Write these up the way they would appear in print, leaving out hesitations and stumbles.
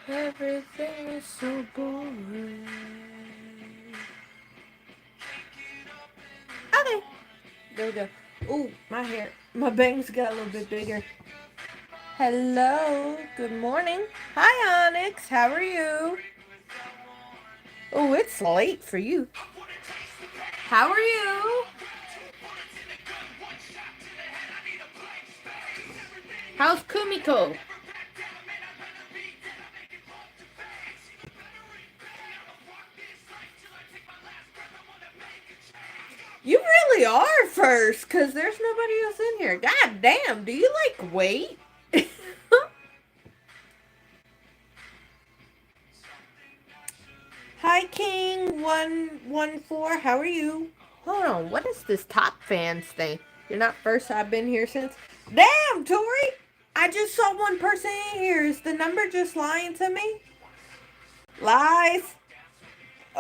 Everything is so boring. Okay. There we go. Ooh, my hair. My bangs got a little bit bigger. Hello. Good morning. Hi, Onyx. How are you? Oh, it's late for you. How are you? How's Kumiko? You really are first, because there's nobody else in here. God damn, do you like wait? Hi, King114. How are you? Hold on, what is this top fans thing? You're not first, I've been here since. Damn, Tori! I just saw one person in here. Is the number just lying to me? Lies.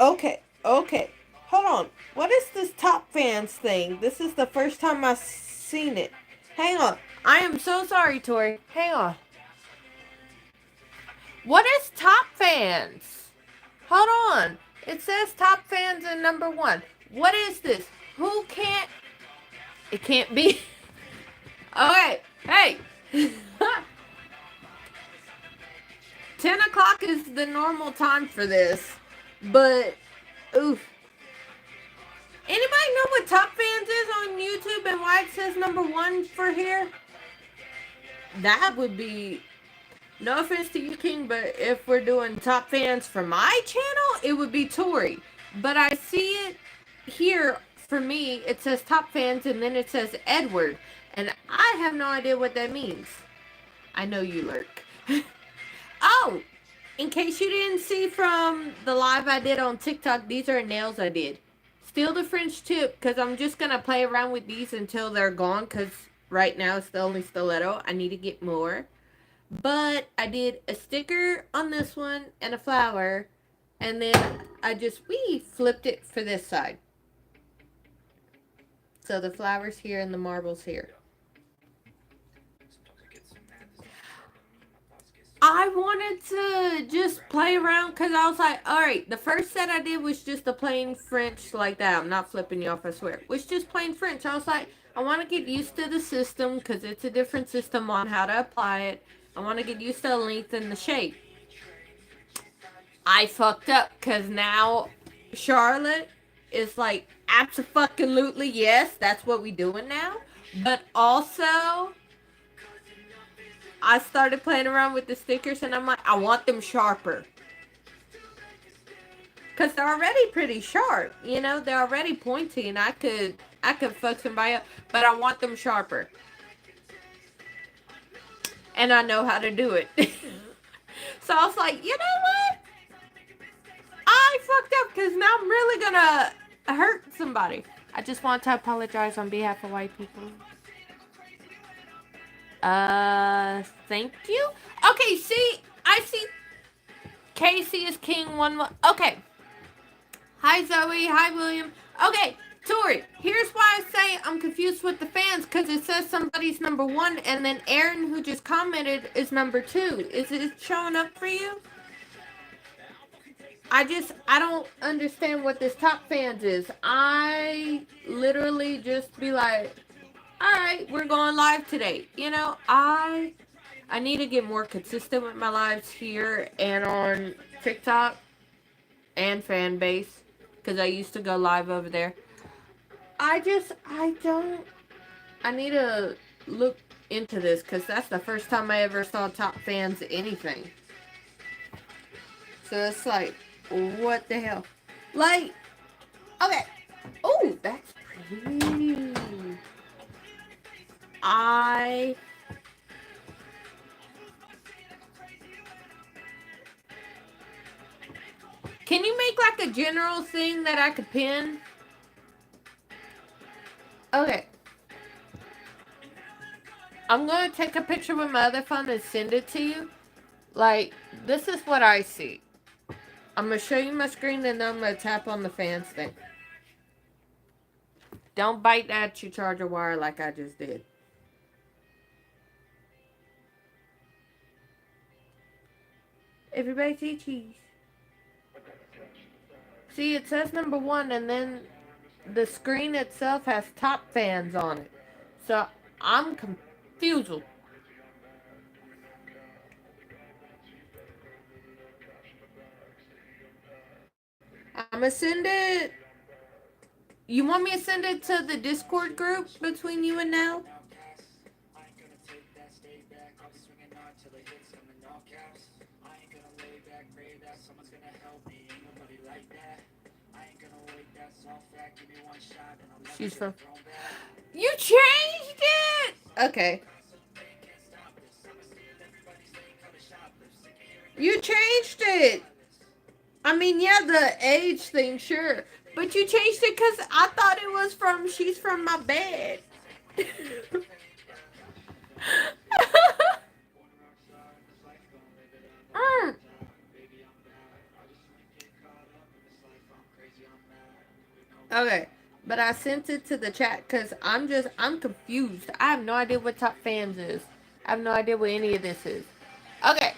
Okay, okay. Hold on. What is this top fans thing? This is the first time I've seen it. Hang on. I am so sorry, Tori. Hang on. What is top fans? Hold on. It says top fans in number one. What is this? Who can't? It can't be. Okay. Hey. 10 o'clock is the normal time for this. But, oof. Anybody know what top fans is on YouTube and why it says number one for here? That would be, no offense to you, King, but if we're doing top fans for my channel, it would be Tori. But I see it here, for me, it says top fans and then it says Edward. And I have no idea what that means. I know you lurk. Oh, in case you didn't see from the live I did on TikTok, these are nails I did. Still the French tip, because I'm just going to play around with these until they're gone, because right now it's the only stiletto. I need to get more. But I did a sticker on this one and a flower, and then I just, flipped it for this side. So the flower's here and the marble's here. I wanted to just play around because I was like, alright, the first set I did was just a plain French like that. I'm not flipping you off, I swear. It was just plain French. I was like, I want to get used to the system because it's a different system on how to apply it. I want to get used to the length and the shape. I fucked up because now Charlotte is like, absolutely yes, that's what we doing now. But also, I started playing around with the stickers and I'm like, I want them sharper. Because they're already pretty sharp, you know? They're already pointy and I could fuck somebody up. But I want them sharper. And I know how to do it. So I was like, you know what? I fucked up because now I'm really gonna hurt somebody. I just want to apologize on behalf of white people. Thank you. Okay, see, I see Casey is king one. Okay. Hi, Zoe. Hi, William. Okay, Tori, here's why I say I'm confused with the fans, because it says somebody's number one, and then Aaron, who just commented, is number two. Is it showing up for you? I don't understand what this top fans is. I literally just be like, alright, we're going live today. You know, I need to get more consistent with my lives here and on TikTok and fan base, because I used to go live over there. I need to look into this, because that's the first time I ever saw top fans anything. So it's like, what the hell? Like, okay. Oh, that's pretty. Can you make like a general thing that I could pin? Okay. I'm going to take a picture with my other phone and send it to you. Like, this is what I see. I'm going to show you my screen and then I'm going to tap on the fans thing. Don't bite at your charger wire like I just did. Everybody see cheese. See, it says number 1, and then the screen itself has top fans on it. So I'm confused. I'm gonna send it. You want me to send it to the Discord group between you and Nell? She's from. You changed it! Okay. You changed it! I mean, yeah, the age thing, sure. But you changed it because I thought it was from She's From My Bed. Okay, but I sent it to the chat because I'm confused. I have no idea what Top Fans is. I have no idea what any of this is. Okay.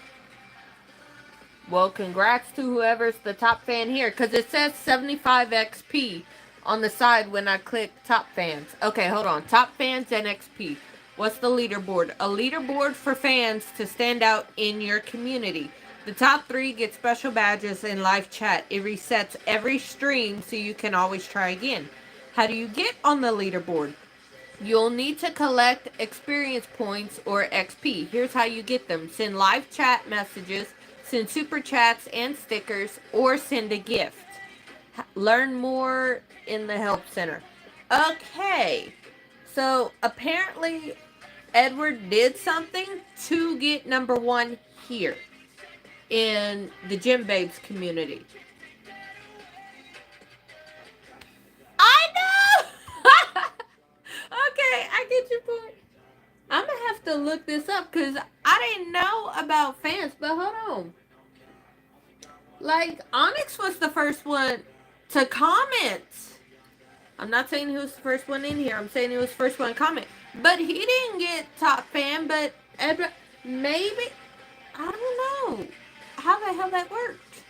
Well, congrats to whoever's the top fan here, because it says 75 XP on the side when I click top fans. Okay, hold on. Top fans and XP. What's the leaderboard? A leaderboard for fans to stand out in your community. The top 3 get special badges in live chat. It resets every stream so you can always try again. How do you get on the leaderboard? You'll need to collect experience points or XP. Here's how you get them. Send live chat messages, send super chats and stickers, or send a gift. Learn more in the help center. Okay, so apparently Edward did something to get number 1 here in the GemiBBabe's community. I know! Okay, I get your point. I'm gonna have to look this up because I didn't know about fans, but hold on. Like, Onyx was the first one to comment. I'm not saying he was the first one in here. I'm saying he was the first one to comment. But he didn't get top fan, but Edward, maybe, I don't know how the hell that worked.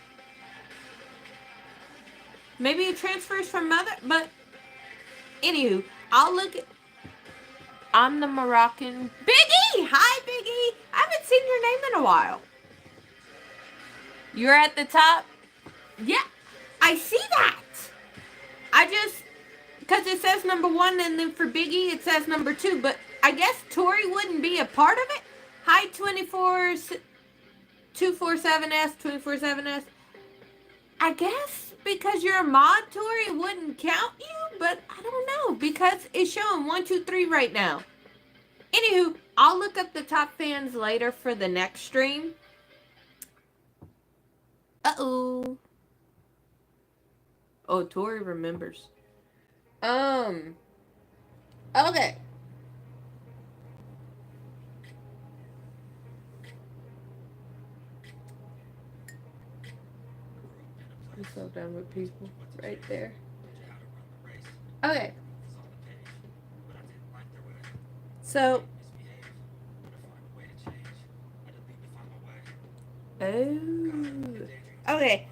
Maybe it transfers from mother, but anywho, I'll look at. I'm the Moroccan. Biggie! Hi, Biggie! I haven't seen your name in a while. You're at the top? Yeah, I see that. I just, because it says number 1, and then for Biggie it says number 2, but I guess Tori wouldn't be a part of it. Hi, 247S, 247S. I guess because you're a mod, Tori, wouldn't count you, but I don't know, because it's showing 1, 2, 3 right now. Anywho, I'll look up the top fans later for the next stream. Uh-oh. Oh, Tori remembers. Okay. I'm so done with people right there. Okay. So. Oh. Okay.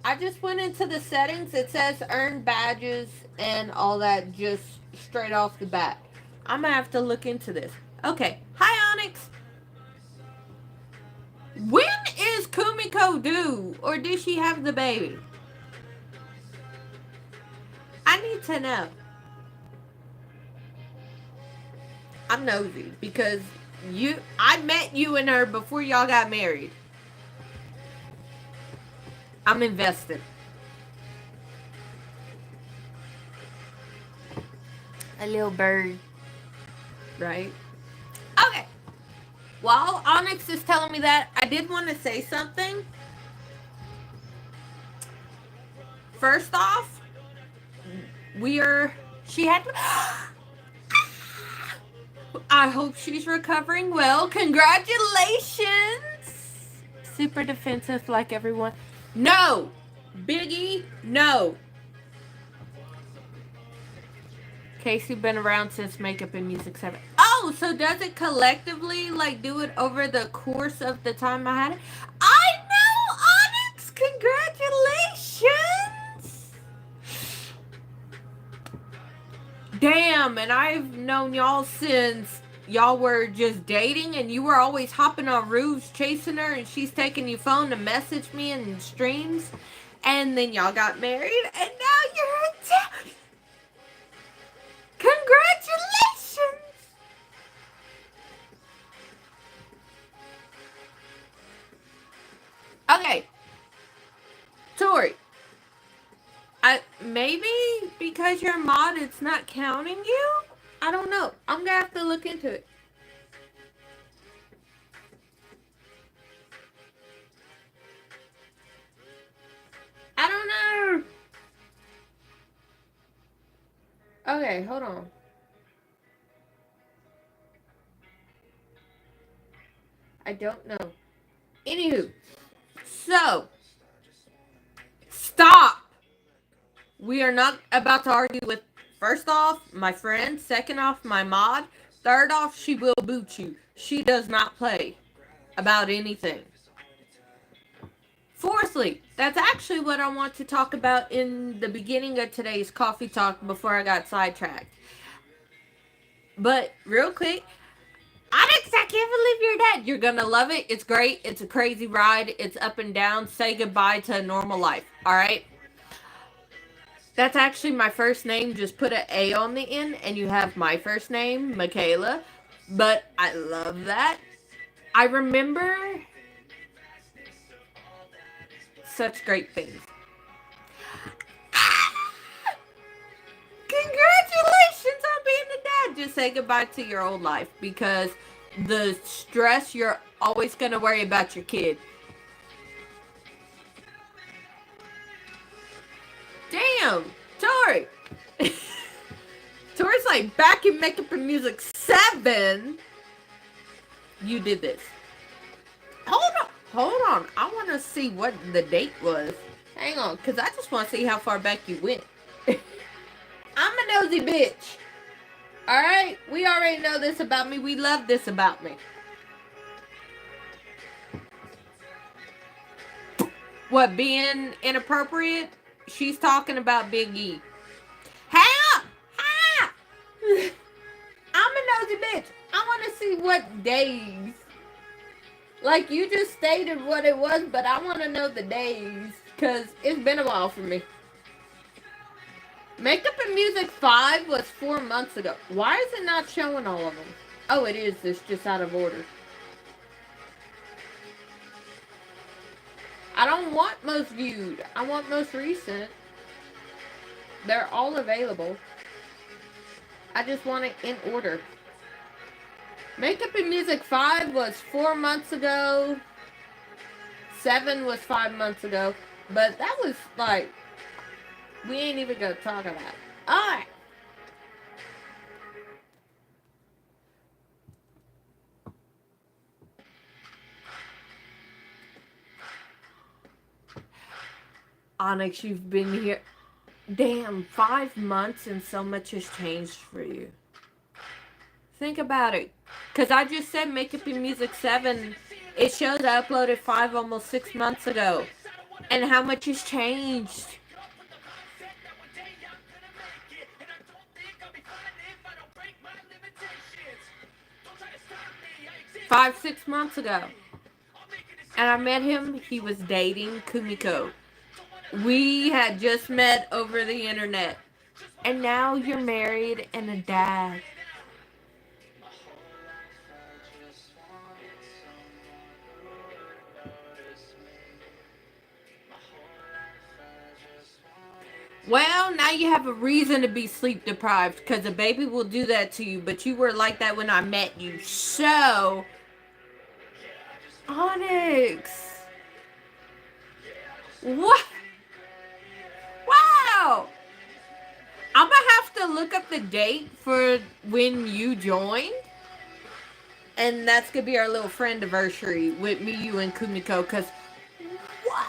I just went into the settings. It says earn badges and all that just straight off the bat. I'm gonna have to look into this. Okay. Hi, Onyx. When is Kumiko due? Or did she have the baby? I need to know. I'm nosy because I met you and her before y'all got married. I'm invested. A little bird. Right? Okay. While Onyx is telling me that, I did want to say something. First off, she had. I hope she's recovering well. Congratulations. Super defensive like everyone. No. Biggie, no. Casey been around since Makeup and Music 7. Oh, Oh, so does it collectively, like, do it over the course of the time I had it? I know, Onyx! Congratulations! Damn, and I've known y'all since y'all were just dating, and you were always hopping on roofs chasing her, and she's taking your phone to message me in streams, and then y'all got married, and now you're a dad. Congratulations! Okay, Tori, maybe because you're a mod, it's not counting you? I don't know. I'm gonna have to look into it. I don't know. Okay, hold on. I don't know. Anywho, so stop. We are not about to argue with, first off, my friend. Second off, my mod. Third off, she will boot you. She does not play about anything. Fourthly, that's actually what I want to talk about in the beginning of today's coffee talk before I got sidetracked. But real quick, Onyx, I can't believe you're dead. You're gonna love it. It's great. It's a crazy ride. It's up and down. Say goodbye to a normal life. Alright? That's actually my first name. Just put an A on the end and you have my first name, Michaela. But I love that. I remember such great things. Congratulations on being a dad. Just say goodbye to your old life because the stress, you're always going to worry about your kid. Damn, Tori. Tori's like back in Makeup and Music 7. You did this. Hold on. I want to see what the date was. Hang on, because I just want to see how far back you went. I'm a nosy bitch. Alright? We already know this about me. We love this about me. What, being inappropriate? She's talking about Big E. Hang up! Ha! I'm a nosy bitch. I want to see what days. Like, you just stated what it was, but I want to know the days. Because it's been a while for me. Makeup and Music 5 was 4 months ago. Why is it not showing all of them? Oh, it is. It's just out of order. I don't want most viewed. I want most recent. They're all available. I just want it in order. Makeup and Music 5 was 4 months ago. 7 was 5 months ago. But that was like, we ain't even gonna talk about it. Alright. Onyx, you've been here. Damn, 5 months and so much has changed for you. Think about it. Because I just said Makeup and Music 7. It shows I uploaded 5 almost 6 months ago. And how much has changed. Five, 6 months ago. And I met him. He was dating Kumiko. We had just met over the internet. And now you're married and a dad. Well, now you have a reason to be sleep deprived because a baby will do that to you. But you were like that when I met you. So, Onyx. What? Wow. I'm going to have to look up the date for when you joined. And that's going to be our little friend anniversary with me, you, and Kumiko. Because, wow.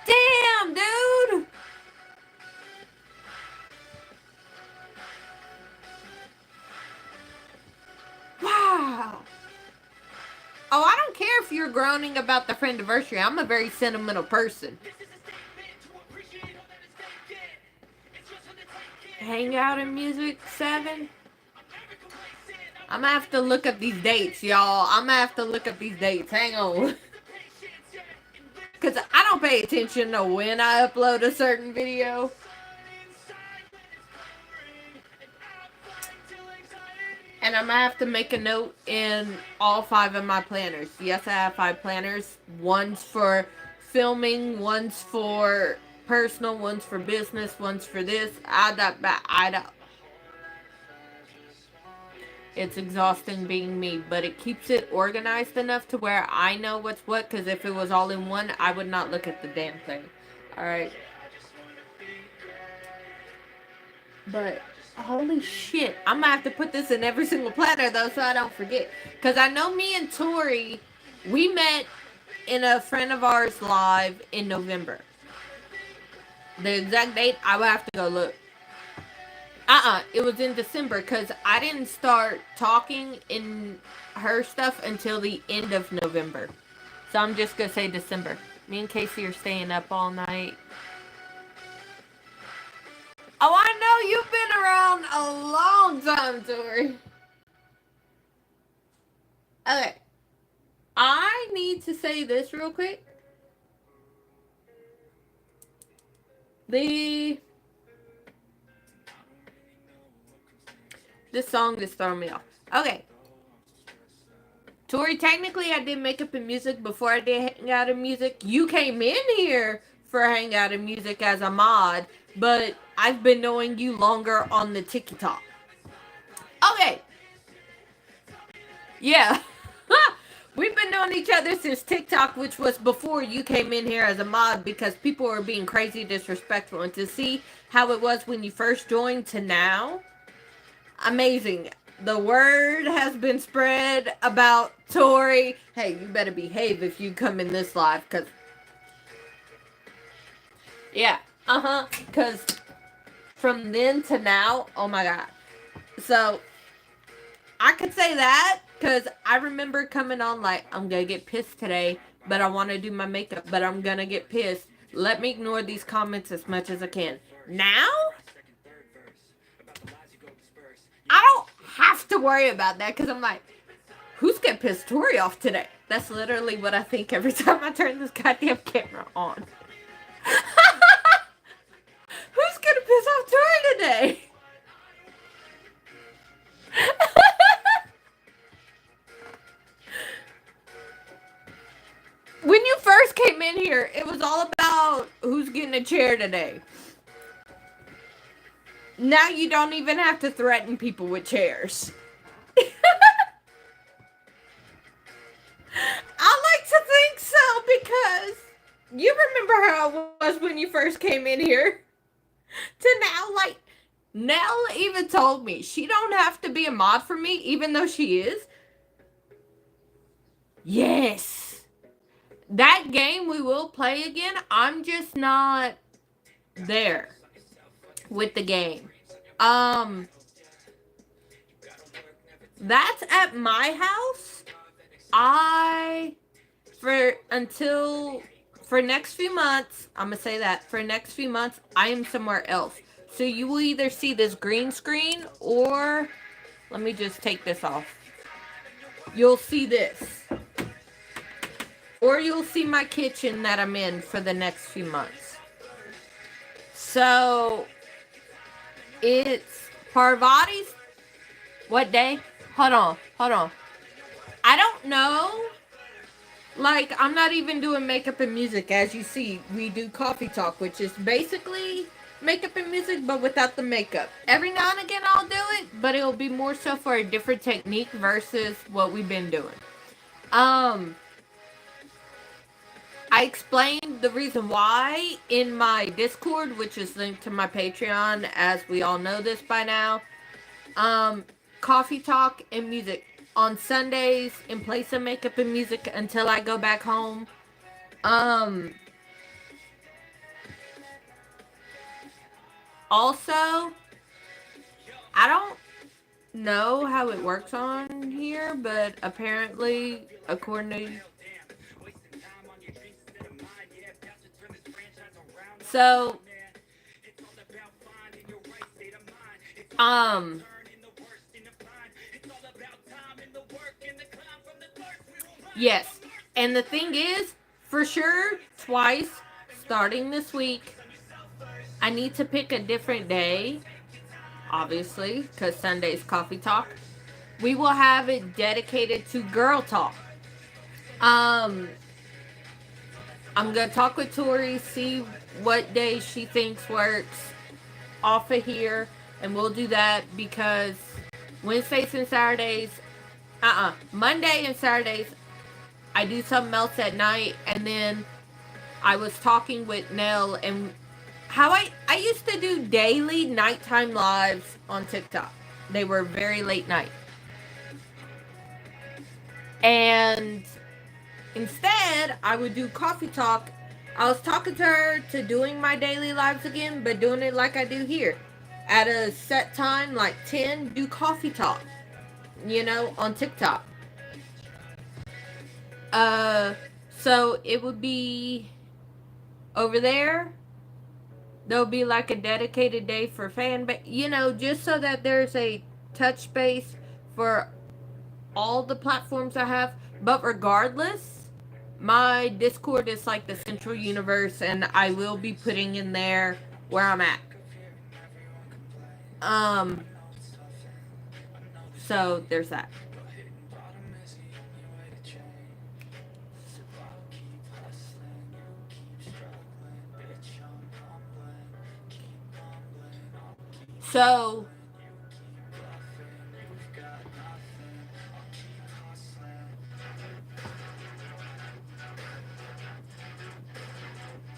Damn, dude. if you're groaning about the friendiversary. I'm a very sentimental person. Hangout and Music 7? I'm gonna have to look up these dates, y'all. I'm gonna have to look up these dates. Hang on. Because I don't pay attention to when I upload a certain video. And I'm going to have to make a note in all 5 of my planners. Yes, I have 5 planners. One's for filming, one's for personal, one's for business, one's for this. It's exhausting being me, but it keeps it organized enough to where I know what's what, because if it was all in one, I would not look at the damn thing. Alright. But holy shit, I'm gonna have to put this in every single planner though so I don't forget. Because I know me and Tori, we met in a friend of ours live in November. The exact date, I would have to go look. It was in December because I didn't start talking in her stuff until the end of November. So I'm just gonna say December. Me and Casey are staying up all night. Oh, I know you've been around a long time, Tori. Okay. I need to say this real quick. This song just throwing me off. Okay. Tori, technically I did makeup and music before I did Hangout and Music. You came in here for Hangout and Music as a mod, but I've been knowing you longer on the TikTok. Okay. Yeah. We've been knowing each other since TikTok, which was before you came in here as a mod, because people were being crazy disrespectful. And to see how it was when you first joined to now, amazing. The word has been spread about Tori. Hey, you better behave if you come in this live, because... Yeah, because from then to now, oh my god. So, I could say that, because I remember coming on like, I'm going to get pissed today, but I want to do my makeup, but I'm going to get pissed. Let me ignore these comments as much as I can. Now, I don't have to worry about that, because I'm like, who's going to piss Tori off today? That's literally what I think every time I turn this goddamn camera on. Who's going to piss off Tori today? When you first came in here, it was all about who's getting a chair today. Now you don't even have to threaten people with chairs. I like to think so, because you remember how it was when you first came in here. To now, like, Nell even told me she don't have to be a mod for me, even though she is. Yes. That game we will play again. I'm just not there with the game. That's at my house. For next few months, I'm going to say that, for next few months, I am somewhere else. So you will either see this green screen, or, let me just take this off. You'll see this. Or you'll see my kitchen that I'm in for the next few months. So, it's Parvati's... What day? Hold on. I don't know. Like, I'm not even doing makeup and music. As you see, we do coffee talk, which is basically makeup and music, but without the makeup. Every now and again I'll do it, but it'll be more so for a different technique versus what we've been doing. I explained the reason why in my Discord, which is linked to my Patreon, as we all know this by now. Coffee talk and music on Sundays in place of makeup and music until I go back home. Also, I don't know how it works on here, but apparently, according to So, yes. And the thing is, for sure, twice, starting this week, I need to pick a different day, obviously, because Sunday's coffee talk. We will have it dedicated to girl talk. I'm gonna talk with Tori, see what day she thinks works off of here, and we'll do that because Wednesdays and Saturdays, Monday and Saturdays, I do something else at night, and then I was talking with Nell and how I used to do daily nighttime lives on TikTok. They were very late night. And instead, I would do coffee talk. I was talking to her to doing my daily lives again, but doing it like I do here. At a set time, like 10, do coffee talk, on TikTok. So it would be over there. There'll be like a dedicated day for fan base, just so that there's a touch base for all the platforms I have. But regardless, my Discord is like the central universe, and I will be putting in there where I'm at. So there's that. So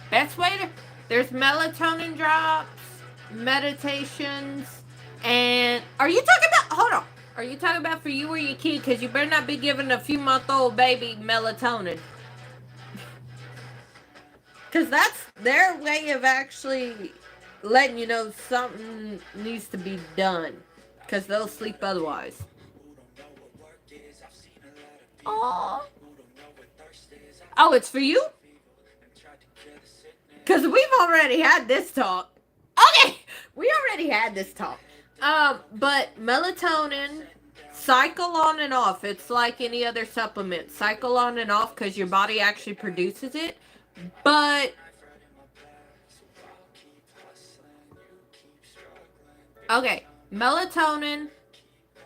best way to, there's melatonin drops, meditations, and are you talking about, hold on, are you talking about for you or your kid? Because you better not be giving a few month old baby melatonin. Because that's their way of actually letting you know something needs to be done. Because they'll sleep otherwise. Oh, it's for you? Because we've already had this talk. Okay, we already had this talk. But melatonin, cycle on and off. It's like any other supplement. Cycle on and off because your body actually produces it. But okay, melatonin,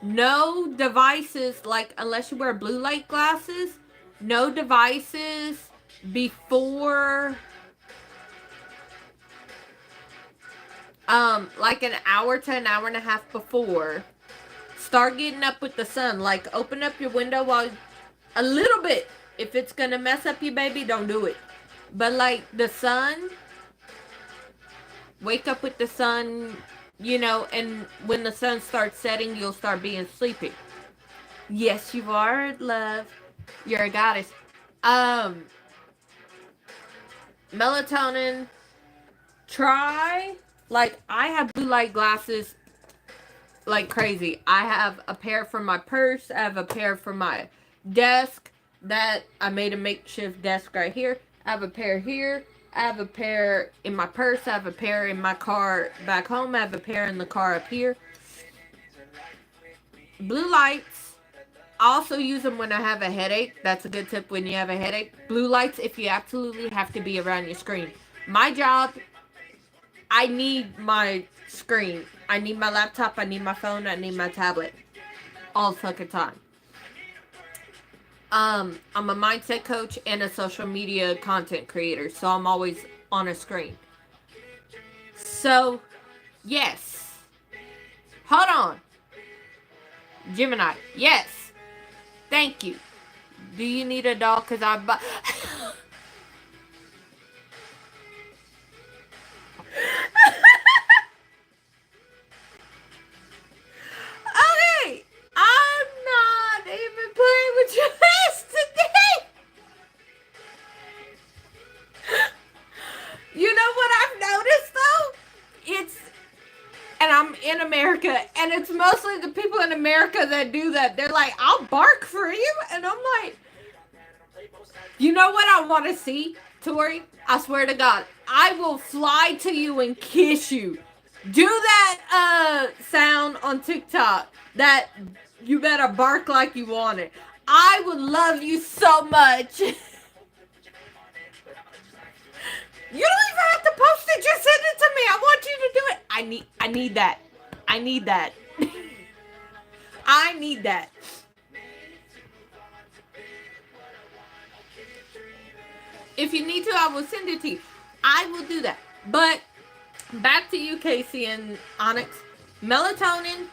no devices, like unless you wear blue light glasses, no devices before like an hour to an hour and a half before. Start getting up with the sun. Like open up your window while a little bit. If it's gonna mess up your baby, don't do it. But like the sun, wake up with the sun, and when the sun starts setting, you'll start being sleepy. Yes, you are, love. You're a goddess. Melatonin. Try, like, I have blue light glasses like crazy. I have a pair for my purse. I have a pair for my desk that I made a makeshift desk right here. I have a pair here. I have a pair in my purse. I have a pair in my car back home. I have a pair in the car up here. Blue lights. I also use them when I have a headache. That's a good tip when you have a headache. Blue lights if you absolutely have to be around your screen. My job, I need my screen. I need my laptop. I need my phone. I need my tablet. All the fucking time. I'm a mindset coach and a social media content creator, so I'm always on a screen. So, yes. Hold on. Gemini, yes. Thank you. Do you need a dog? Because I bought... Okay, I'm not even playing with your ass today. You know what I've noticed though? And I'm in America, and it's mostly the people in America that do that. They're like, I'll bark for you. And I'm like, you know what I want to see? Tori, I swear to God, I will fly to you and kiss you. Do that sound on TikTok. That you better bark like you want it. I would love you so much. You don't even have to post it. Just send it to me. I want you to do it. I need that. I need that. I need that. If you need to, I will send it to you. I will do that. But back to you, Casey and Onyx. Melatonin,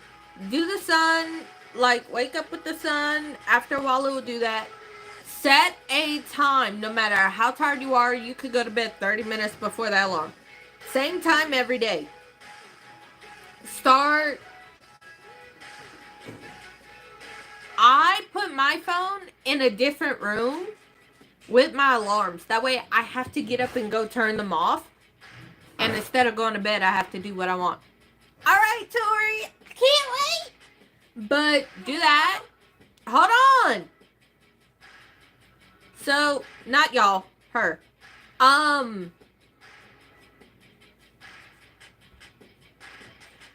do the sun, like wake up with the sun. After a while, it will do that. Set a time. No matter how tired you are, you could go to bed 30 minutes before that alarm. Same time every day. Start. I put my phone in a different room with my alarms. That way I have to get up and go turn them off. And instead of going to bed, I have to do what I want. Alright, Tori. I can't wait. But do that. Hold on. So, not y'all. Her.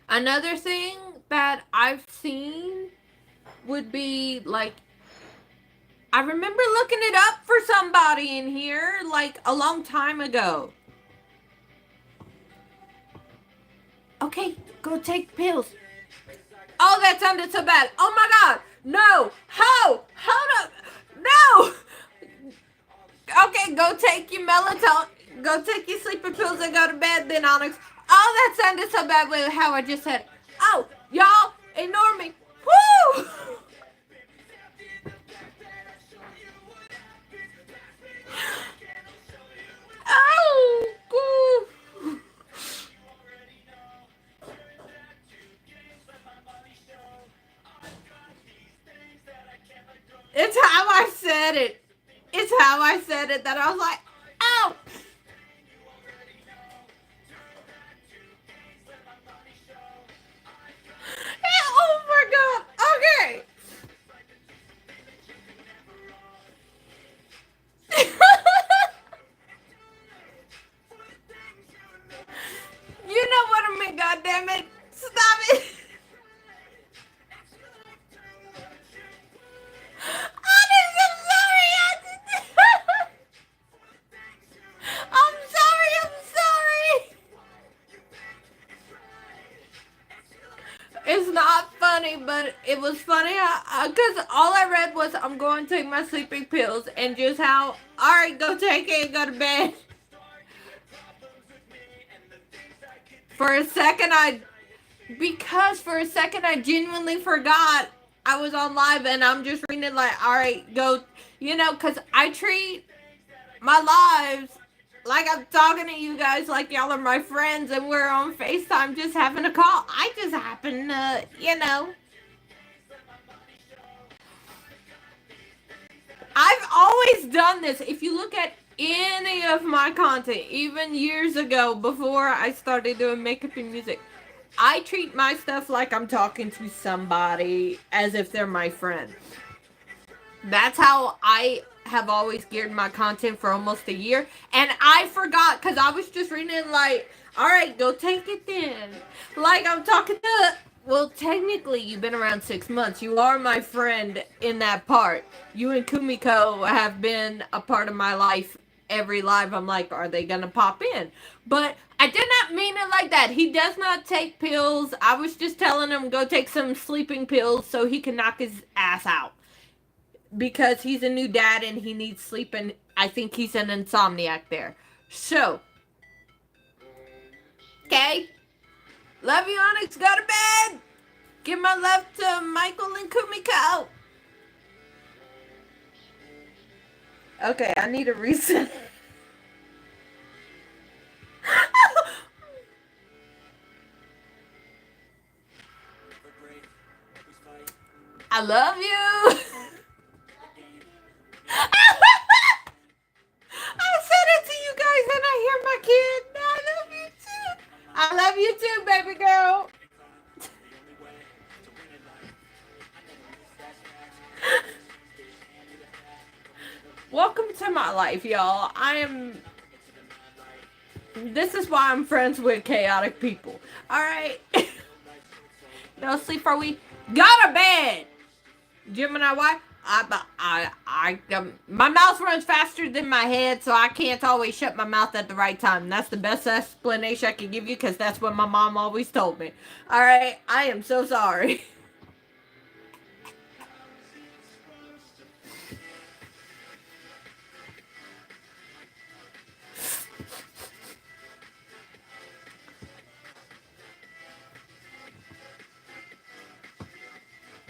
Another thing that I've seen would be like, I remember looking it up for somebody in here like a long time ago. Okay, go take pills. Oh, that sounded so bad. Oh my God. No. Hold up. No. Okay, go take your melatonin. Go take your sleeping pills and go to bed then, Onyx. Oh, that sounded so bad with how I just said. Oh, y'all, ignore me. Woo! Oh, it's how I said it. It's how I said it that I was like, ow. Oh my God. Okay. You know what I mean, goddammit. Stop it. It's not funny, but it was funny because all I read was I'm going to take my sleeping pills and just how, alright, go take it and go to bed. For a second I genuinely forgot I was on live and I'm just reading it like, alright, go, because I treat my lives like I'm talking to you guys like y'all are my friends and we're on FaceTime just having a call. I just happen to, I've always done this. If you look at any of my content, even years ago before I started doing makeup and music, I treat my stuff like I'm talking to somebody as if they're my friend. That's how I have always geared my content for almost a year. And I forgot because I was just reading it like, alright, go take it then. Like I'm talking to, well, technically you've been around 6 months. You are my friend in that part. You and Kumiko have been a part of my life. Every live I'm like, are they gonna pop in? But I did not mean it like that. He does not take pills. I was just telling him go take some sleeping pills so he can knock his ass out. Because he's a new dad and he needs sleep and I think he's an insomniac there. So, okay. Love you, Onyx. Go to bed. Give my love to Michael and Kumiko. Okay, I need a reason. I love you. I said it to you guys and I hear my kid. I love you too. I love you too, baby girl. Welcome to my life, y'all. This is why I'm friends with chaotic people. Alright? No sleep for we got a bed! Gemini, why? My mouth runs faster than my head, so I can't always shut my mouth at the right time. That's the best explanation I can give you, because that's what my mom always told me. Alright? I am so sorry.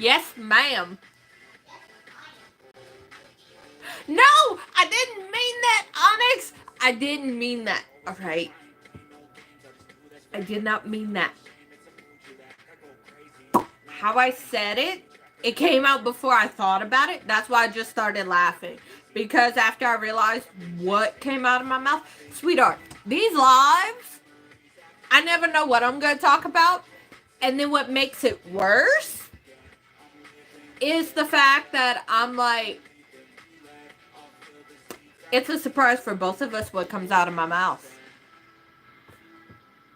Yes, ma'am. No! I didn't mean that, Onyx! I didn't mean that, alright? I did not mean that. How I said it came out before I thought about it. That's why I just started laughing. Because after I realized what came out of my mouth, sweetheart, these lives, I never know what I'm going to talk about. And then what makes it worse is the fact that I'm like, it's a surprise for both of us what comes out of my mouth.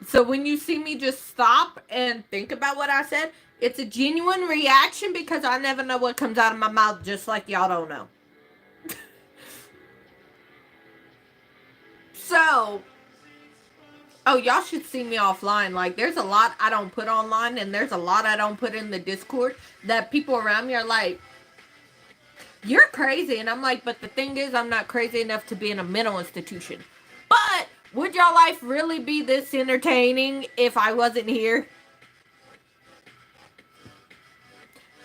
So when you see me just stop and think about what I said, it's a genuine reaction because I never know what comes out of my mouth, just like y'all don't know. So, oh, y'all should see me offline. Like, there's a lot I don't put online, and there's a lot I don't put in the Discord that people around me are like, you're crazy. And I'm like, but the thing is, I'm not crazy enough to be in a mental institution. But would y'all life really be this entertaining if I wasn't here?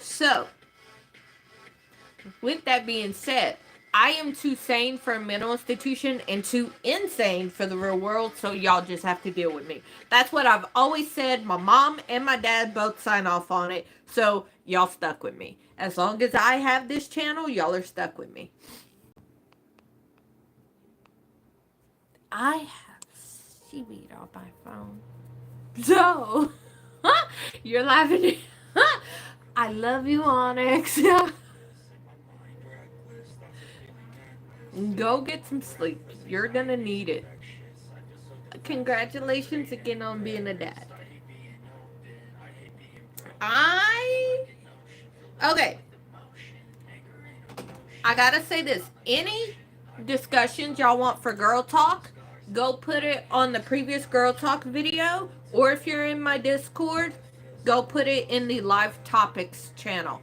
So, with that being said, I am too sane for a mental institution and too insane for the real world, so y'all just have to deal with me. That's what I've always said. My mom and my dad both sign off on it, so y'all stuck with me. As long as I have this channel, y'all are stuck with me. I have seaweed on my phone. So, you're laughing. I love you, Onyx. Go get some sleep. You're gonna need it. Congratulations again on being a dad. Okay. I gotta say this. Any discussions y'all want for Girl Talk, go put it on the previous Girl Talk video. Or if you're in my Discord, go put it in the live topics channel.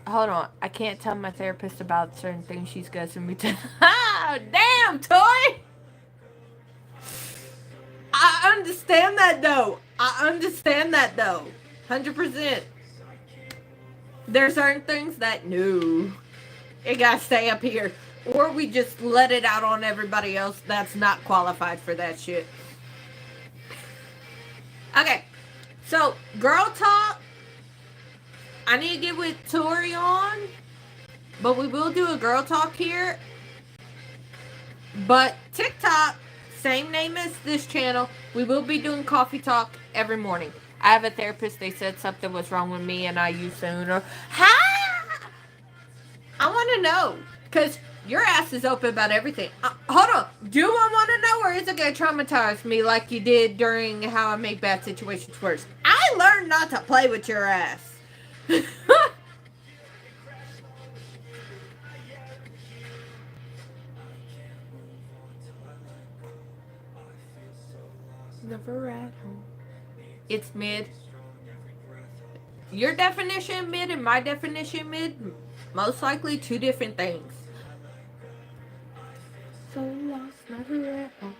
Hold on. I can't tell my therapist about certain things she's guessing me to. Damn, Toy! I understand that though. 100%. There are certain things that, no. It gotta stay up here. Or we just let it out on everybody else that's not qualified for that shit. Okay. So, Girl Talk. I need to get with Tori on. But we will do a Girl Talk here. But TikTok, same name as this channel. We will be doing Coffee Talk every morning. I have a therapist. They said something was wrong with me and I used sooner. Ha! I want to know. Because your ass is open about everything. Hold on. Do I want to know, or is it going to traumatize me like you did during How I Make Bad Situations Worse? I learned not to play with your ass. Never at home. It's mid. Your definition mid and my definition mid, most likely two different things. So lost, never at home.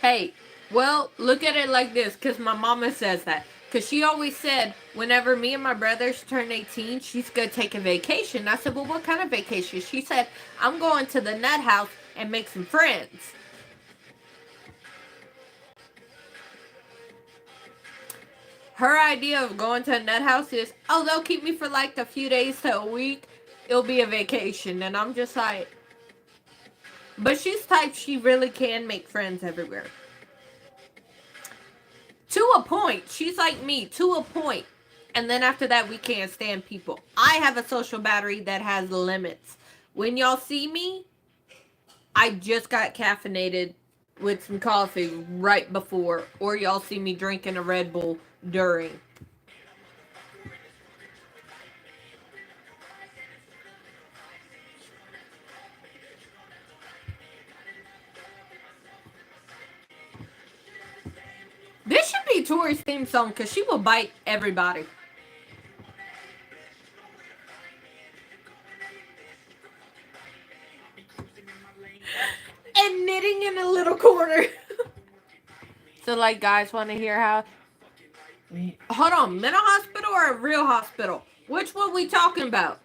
Hey, well, look at it like this, because my mama says that. Because she always said, whenever me and my brothers turn 18, she's going to take a vacation. I said, well, what kind of vacation? She said, I'm going to the nut house and make some friends. Her idea of going to a nut house is, oh, they'll keep me for like a few days to a week. it'll be a vacation. And I'm just like, but she's type she really can make friends everywhere. To a point. She's like me, to a point. And then after that, we can't stand people. I have a social battery that has limits. When y'all see me, I just got caffeinated with some coffee right before, or y'all see me drinking a Red Bull during. This should be Tori's theme song because she will bite everybody. And knitting in a little corner. So, like, guys want to hear how... Hold on, mental hospital or a real hospital? Which one we talking about?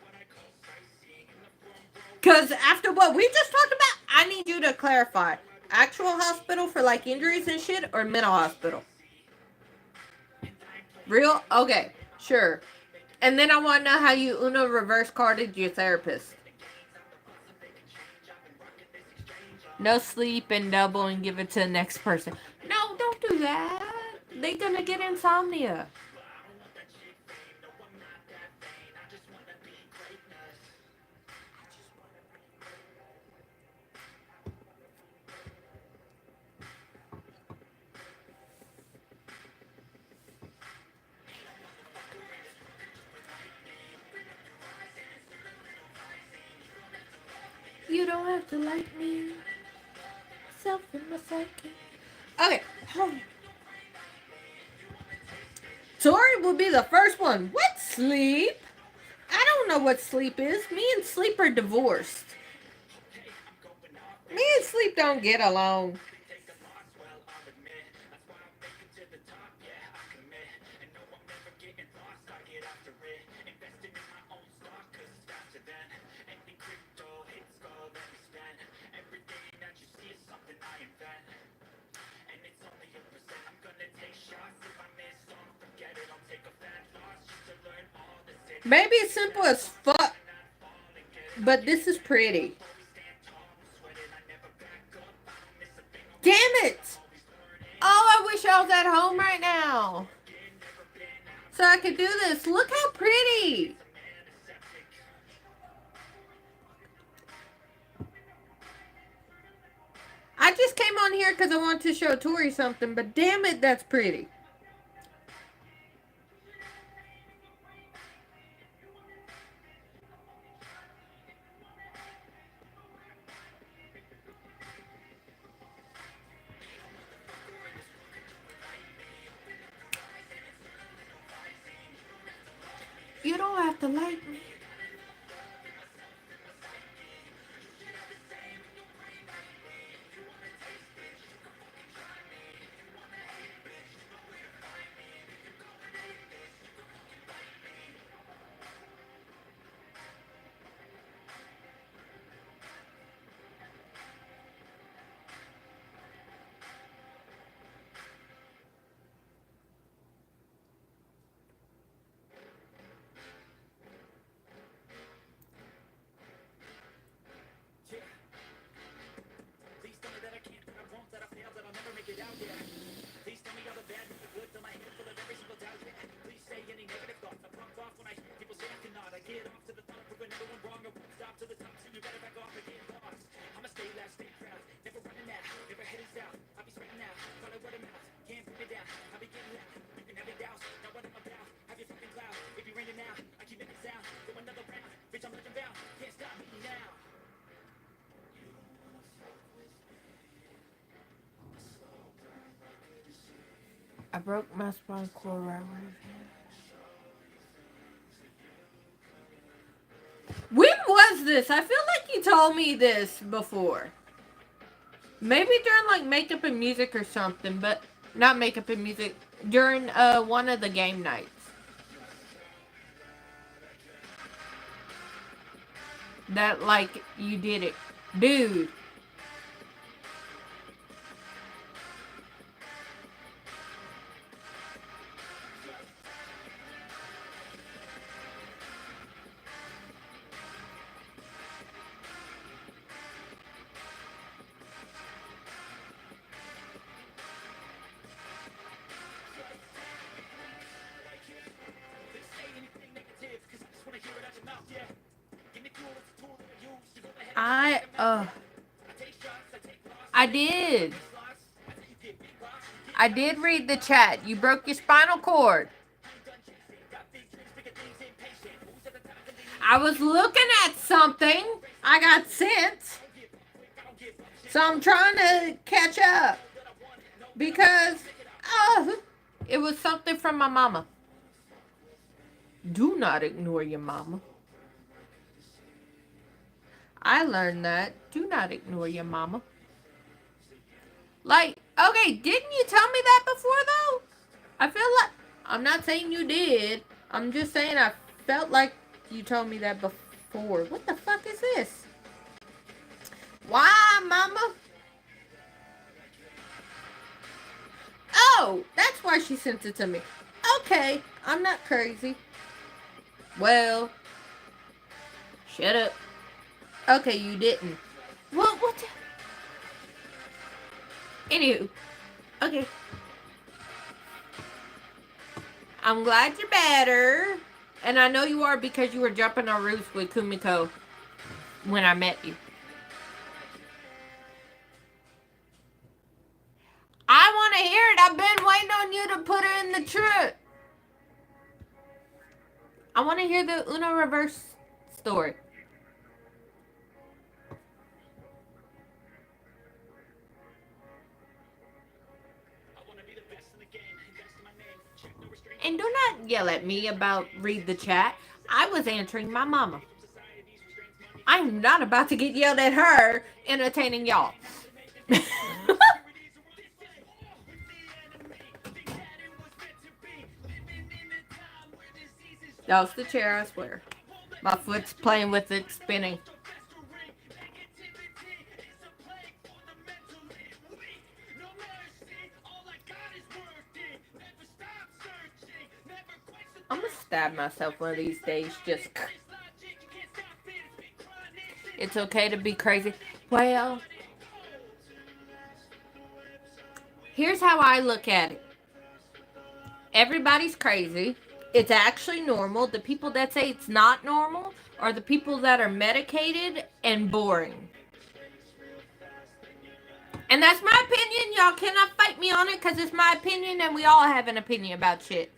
Because after what we just talked about, I need you to clarify. Actual hospital for, like, injuries and shit or mental hospital? Real? Okay, sure. And then I want to know how you Uno reverse carded your therapist. No sleep and double and give it to the next person. No, don't do that. They're gonna get insomnia. You don't have to like me. Self in my psyche. Okay. Tori will be the first one. What sleep? I don't know what sleep is. Me and sleep are divorced. Me and sleep don't get along. Maybe it's simple as fuck, but this is pretty. Damn it! Oh, I wish I was at home right now, so I could do this. Look how pretty! I just came on here because I wanted to show Tori something, but damn it, that's pretty. You don't have to like me. I broke my spinal cord right here. When was this? I feel like you told me this before. Maybe during like makeup and music or something, but not makeup and music. During one of the game nights. That like you did it. Dude. I did. I did read the chat. You broke your spinal cord. I was looking at something I got sent. So I'm trying to catch up. Because, it was something from my mama. Do not ignore your mama. I learned that. Do not ignore your mama. Like, okay, didn't you tell me that before, though? I feel like, I'm not saying you did. I'm just saying I felt like you told me that before. What the fuck is this? Why, mama? Oh, that's why she sent it to me. Okay, I'm not crazy. Well, shut up. Okay, you didn't. What? Anywho, okay. I'm glad you're better. And I know you are because you were jumping on roofs with Kumiko when I met you. I want to hear it. I've been waiting on you to put her in the truck. I want to hear the Uno reverse story. And do not yell at me about read the chat. I was answering my mama. I'm not about to get yelled at her entertaining y'all. That was the chair, I swear. My foot's playing with it, spinning. I'm gonna stab myself one of these days. Just. It's okay to be crazy. Well, here's how I look at it. Everybody's crazy. It's actually normal. The people that say it's not normal are the people that are medicated and boring. And that's my opinion. Y'all cannot fight me on it because it's my opinion and we all have an opinion about shit.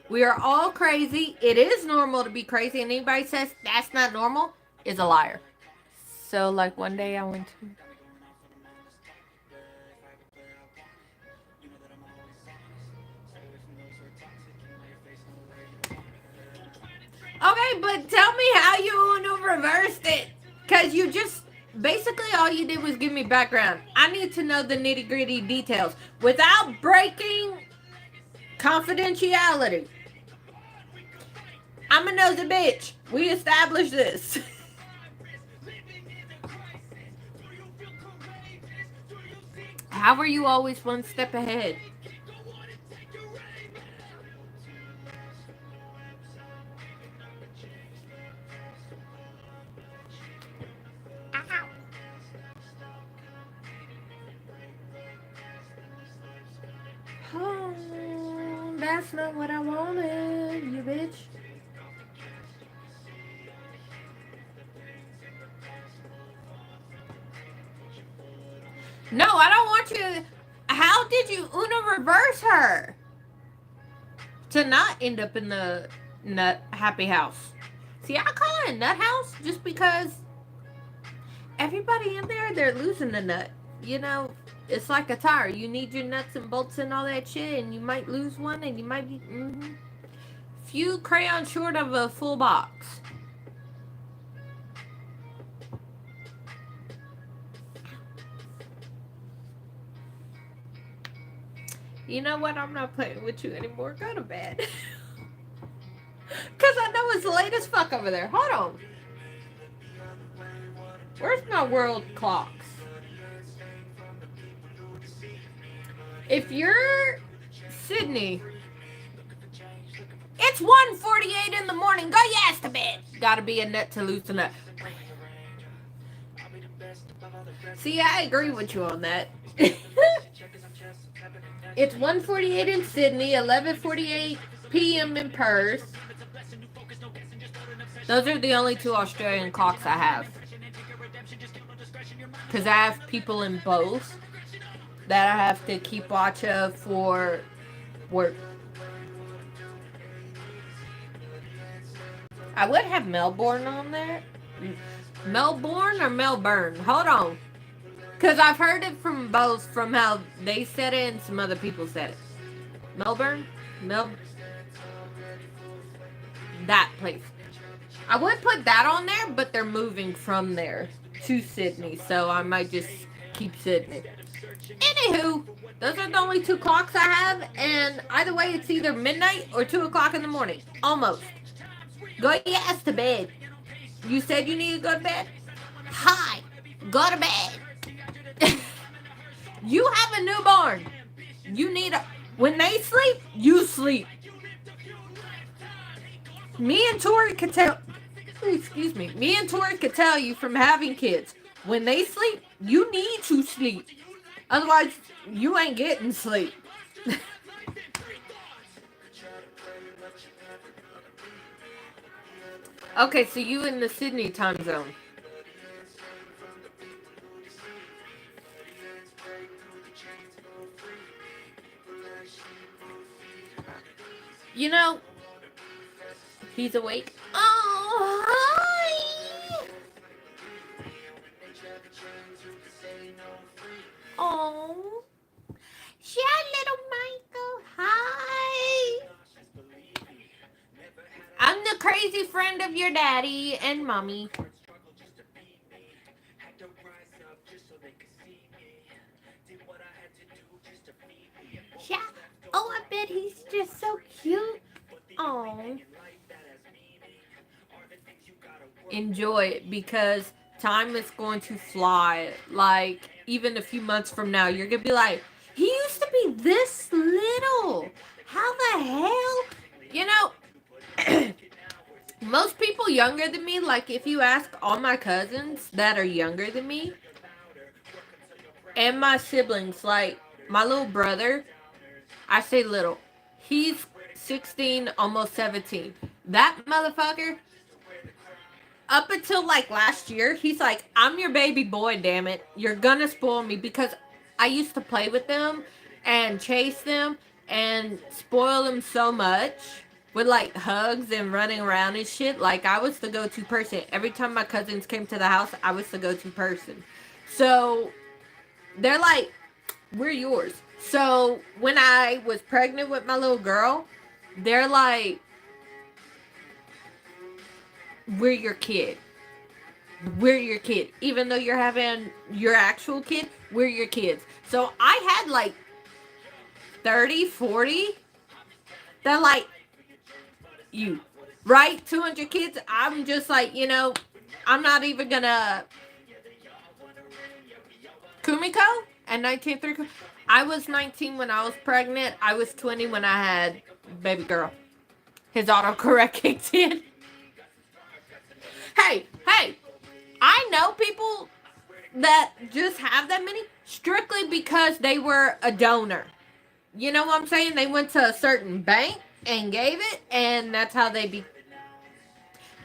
We are all crazy. It is normal to be crazy, and anybody says that's not normal is a liar. So, like, one day I went to... Okay, but tell me how you reversed it. Because you just... Basically, all you did was give me background. I need to know the nitty-gritty details without breaking confidentiality. I'm a nosy bitch. We established this. How are you always one step ahead? Oh, that's not what I wanted, you bitch. No, I don't want you. How did you Uno reverse her? To not end up in the nut happy house. See, I call it a nut house just because everybody in there, they're losing the nut. You know, it's like a tire. You need your nuts and bolts and all that shit, and you might lose one, and you might be few crayons short of a full box. You know what? I'm not playing with you anymore. Go to bed. Because I know it's late as fuck over there. Hold on. Where's my world clocks? If you're Sydney, it's 1:48 in the morning. Go your ass to bed. Gotta be a nut to lose a nut. See, I agree with you on that. It's 1:48 in Sydney, 11:48 p.m. in Perth. Those are the only 2 Australian clocks I have. Because I have people in both that I have to keep watch of for work. I would have Melbourne on there. Melbourne or Melbourne? Hold on. Because I've heard it from both, from how they said it and some other people said it. Melbourne? That place. I would put that on there, but they're moving from there to Sydney, so I might just keep Sydney. Anywho, those are the only 2 clocks I have, and either way, it's either midnight or 2 o'clock in the morning. Almost. Go your ass to bed. You said you need to go to bed? Hi, go to bed. You have a newborn. You need a... When they sleep, you sleep. Me and Tori could tell... Excuse me. Me and Tori could tell you from having kids. When they sleep, you need to sleep. Otherwise, you ain't getting sleep. Okay, so you in the Sydney time zone. You know, he's awake. Oh, hi. Oh. Yeah, little Michael. Hi. I'm the crazy friend of your daddy and mommy. Yeah. Oh, I bet he's just so cute. Oh. Enjoy it, because time is going to fly. Like, even a few months from now, you're going to be like, he used to be this little. How the hell? You know, most people younger than me, like if you ask all my cousins that are younger than me, and my siblings, like my little brother, I say little, he's 16, almost 17. That motherfucker, up until like last year, he's like, I'm your baby boy, damn it. You're gonna spoil me, because I used to play with them and chase them and spoil them so much with like hugs and running around and shit. Like, I was the go-to person. Every time my cousins came to the house, I was the go-to person. So they're like, we're yours. So when I was pregnant with my little girl, they're like, we're your kid. We're your kid. Even though you're having your actual kid, we're your kids. So I had like 30, 40. They're like, you, right? 200 kids. I'm just like, you know, I'm not even gonna... Kumiko and 19 I was 19 when I was pregnant. I was 20 when I had baby girl. His autocorrect kicked in. Hey, I know people that just have that many strictly because they were a donor. You know what I'm saying? They went to a certain bank and gave it, and that's how they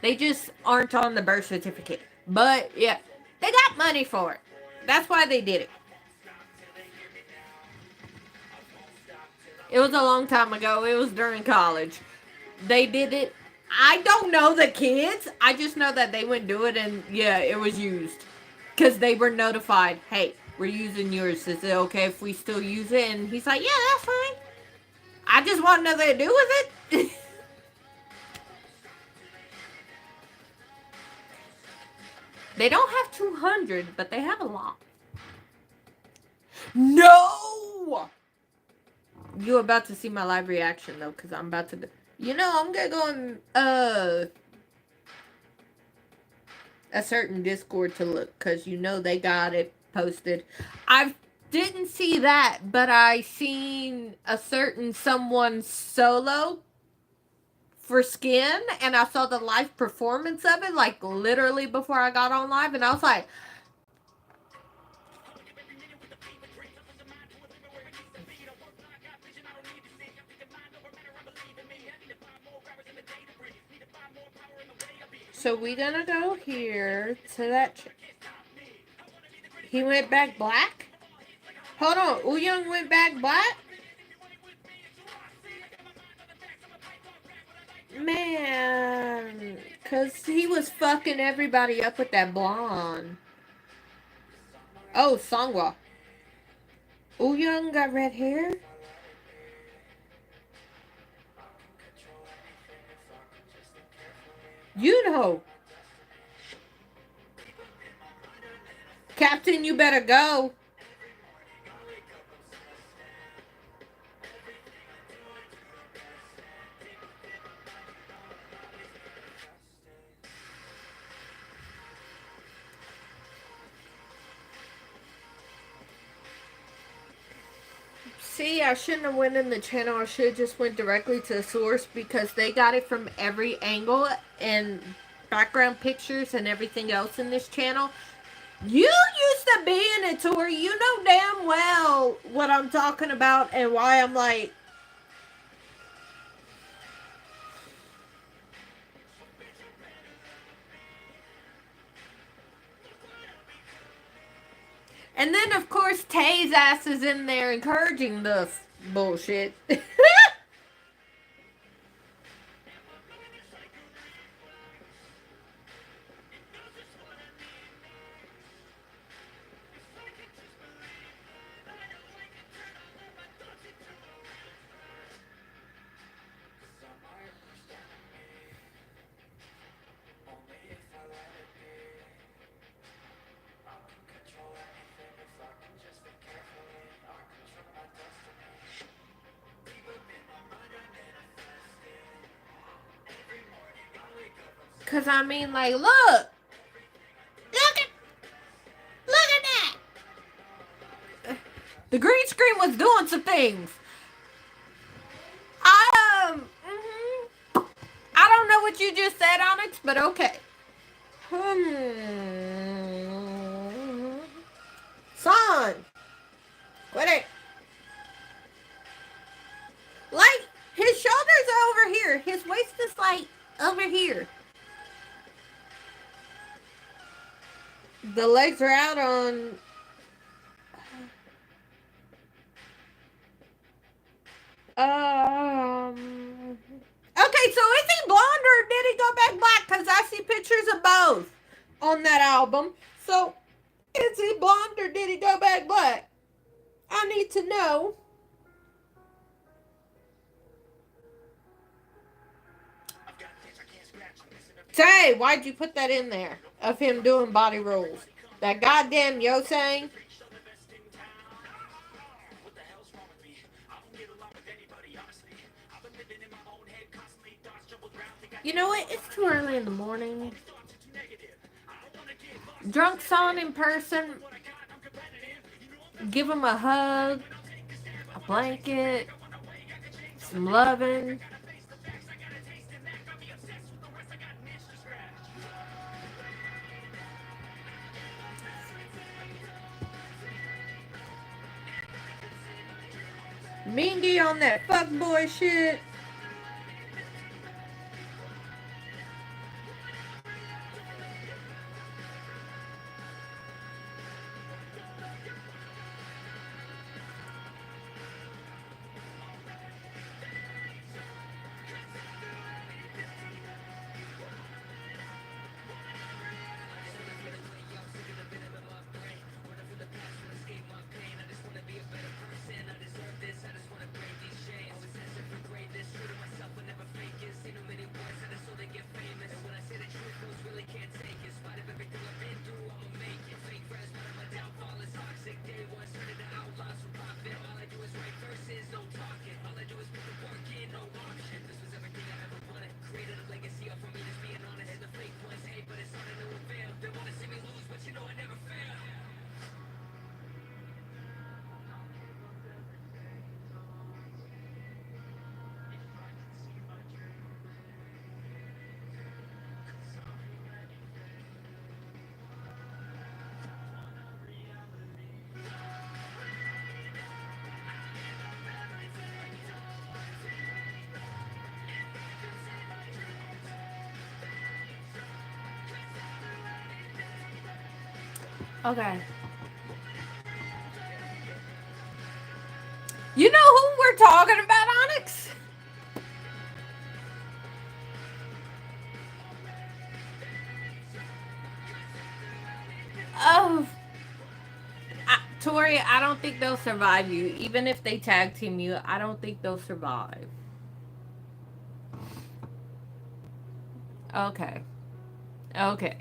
just aren't on the birth certificate. But yeah, they got money for it. That's why they did it. It was a long time ago. It was during college. They did it. I don't know the kids. I just know that they went do it, and yeah, it was used. Because they were notified, hey, we're using yours. Is it okay if we still use it? And he's like, yeah, that's fine. I just want nothing to do with it. They don't have 200, but they have a lot. No! You're about to see my live reaction, though, because I'm about to... You know, I'm going to go on a certain Discord to look, because you know they got it posted. I didn't see that, but I seen a certain someone solo for skin, and I saw the live performance of it, like, literally before I got on live, and I was like... So we gonna go here to that. He went back black? Hold on, Young went back black? Man, cause he was fucking everybody up with that blonde. Oh, Songwa. Young got red hair? You know. Captain, you better go. See, I shouldn't have went in the channel. I should have just went directly to the source because they got it from every angle and background pictures and everything else in this channel. You used to be in it, Tori. You know damn well what I'm talking about and why I'm like... And then, of course, Tay's ass is in there encouraging the bullshit. Cause I mean, like, look at that. The green screen was doing some things. I don't know what you just said, Onyx, but okay. Son, quit it. Like, his shoulders are over here. His waist is like over here. The legs are out on... Okay, so is he blonde or did he go back black? Because I see pictures of both on that album. So, is he blonde or did he go back black? I need to know. Say, why'd you put that in there of him doing body rolls? That goddamn Yo-Sang? You know what? It's too early in the morning. Drunk Son in person. Give him a hug, a blanket, some loving. Mingy on that fuckboy shit. Okay. You know who we're talking about, Onyx? Oh, Tori, I don't think they'll survive you. Even if they tag team you, I don't think they'll survive. Okay. Okay.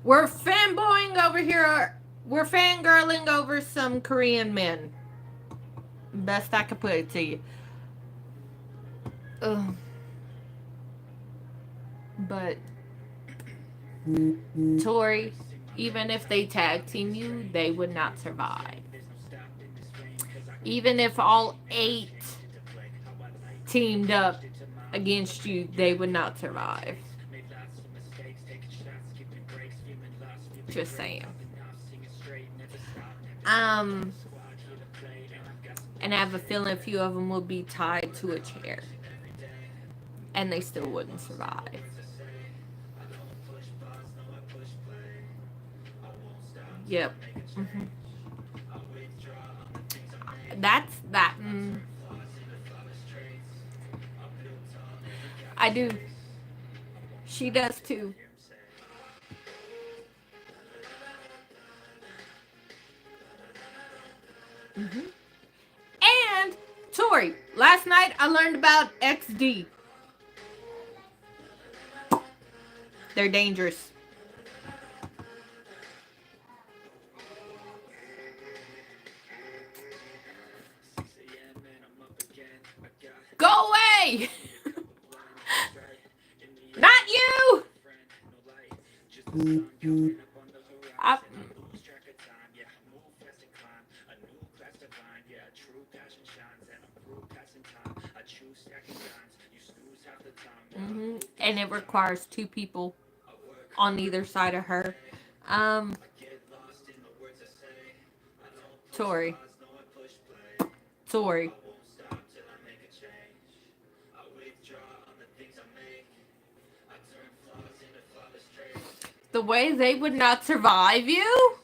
We're fanboying over here. We're fangirling over some Korean men. Best I could put it to you. Ugh. But, Tori, even if they tag team you, they would not survive. Even if all 8 teamed up against you, they would not survive. Just saying. And I have a feeling a few of them will be tied to a chair. And they still wouldn't survive. Yep. Mm-hmm. That's that. I do. She does too. Mm-hmm. And Tori, last night I learned about XD. They're dangerous. Go away! Not you! Mm-hmm. And it requires 2 people on either side of her. Tori. Tori. The way they would not survive you?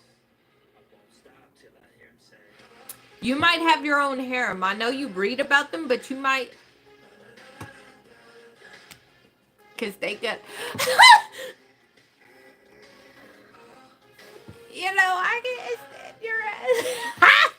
You might have your own harem. I know you read about them, but you might... Because they get... You know, I can't stand your ass.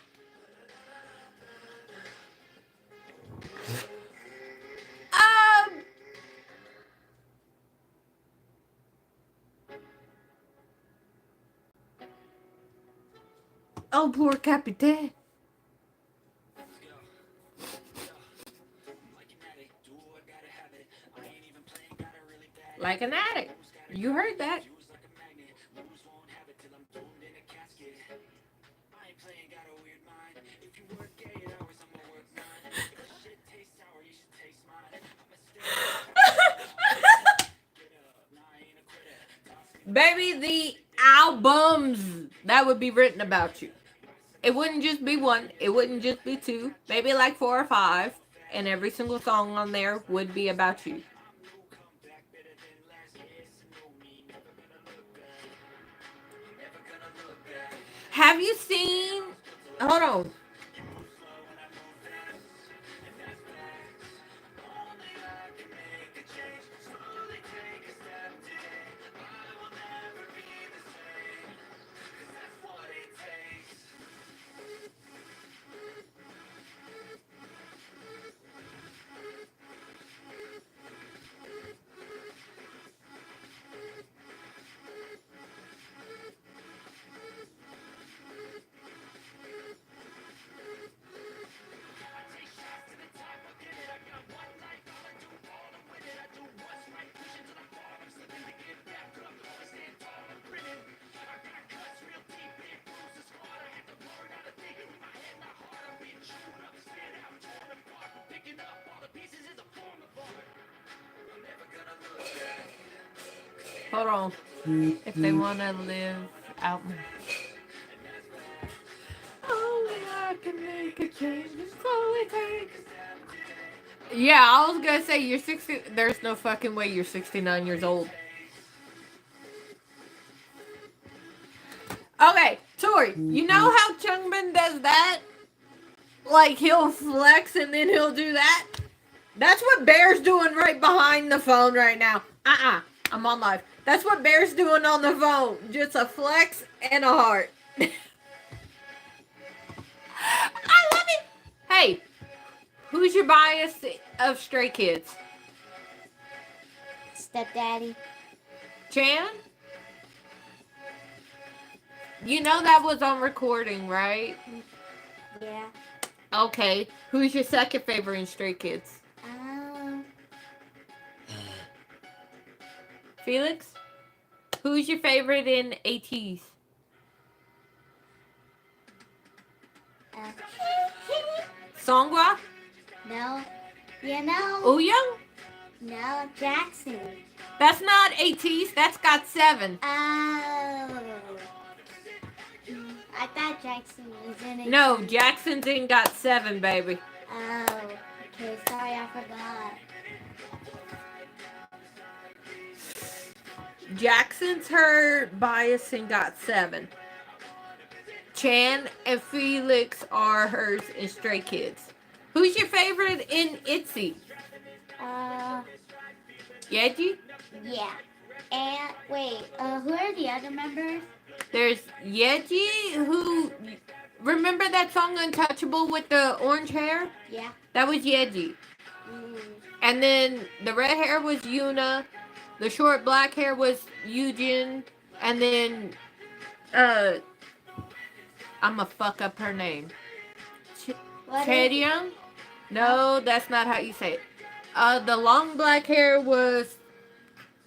Oh, poor Capitaine. Like an addict. You heard that. Baby, the albums that would be written about you. It wouldn't just be 1. It wouldn't just be 2. Maybe like 4 or 5. And every single song on there would be about you. Have you seen... Hold on. Hold on. If they want to live out... Only I can make a change. It's all it takes. Yeah, I was gonna say you're 60. There's no fucking way you're 69 years old. Okay, Tori, you know how Chungman does that? Like, he'll flex and then he'll do that? That's what Bear's doing right behind the phone right now. I'm on live. That's what Bear's doing on the phone. Just a flex and a heart. I love it. Hey, who's your bias of Stray Kids? Stepdaddy. Chan? You know that was on recording, right? Yeah. Okay. Who's your second favorite in Stray Kids? Felix? Who's your favorite in ATs? Songwa? No. You know? Ouyang? No, Jackson. That's not ATs. That's got 7. Oh. I thought Jackson was in it. No, Jackson's in got 7, baby. Oh. Okay, sorry, I forgot. Jackson's her bias and got 7. Chan and Felix are hers in Stray Kids. Who's your favorite in ITZY? Yeji? Yeah. And wait, who are the other members? There's Yeji, who... Remember that song Untouchable with the orange hair? Yeah. That was Yeji. And then the red hair was Yuna. The short black hair was Yujin. And then... I'ma fuck up her name. Chaeryung? No, that's not how you say it. The long black hair was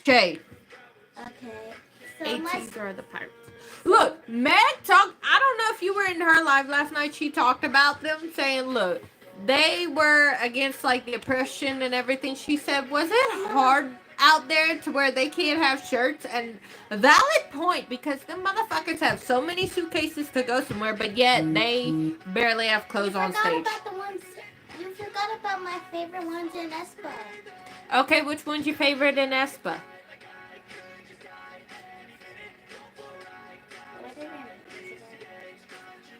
Che. Okay. So ATs are the pirates. Look, Meg talked. I don't know if you were in her live last night. She talked about them saying, look, they were against like the oppression and everything. She said, was it hard out there to where they can't have shirts? And a valid point, because them motherfuckers have so many suitcases to go somewhere, but yet they barely have clothes on stage. You forgot about my favorite ones in Espa. Okay, which one's your favorite in Espa?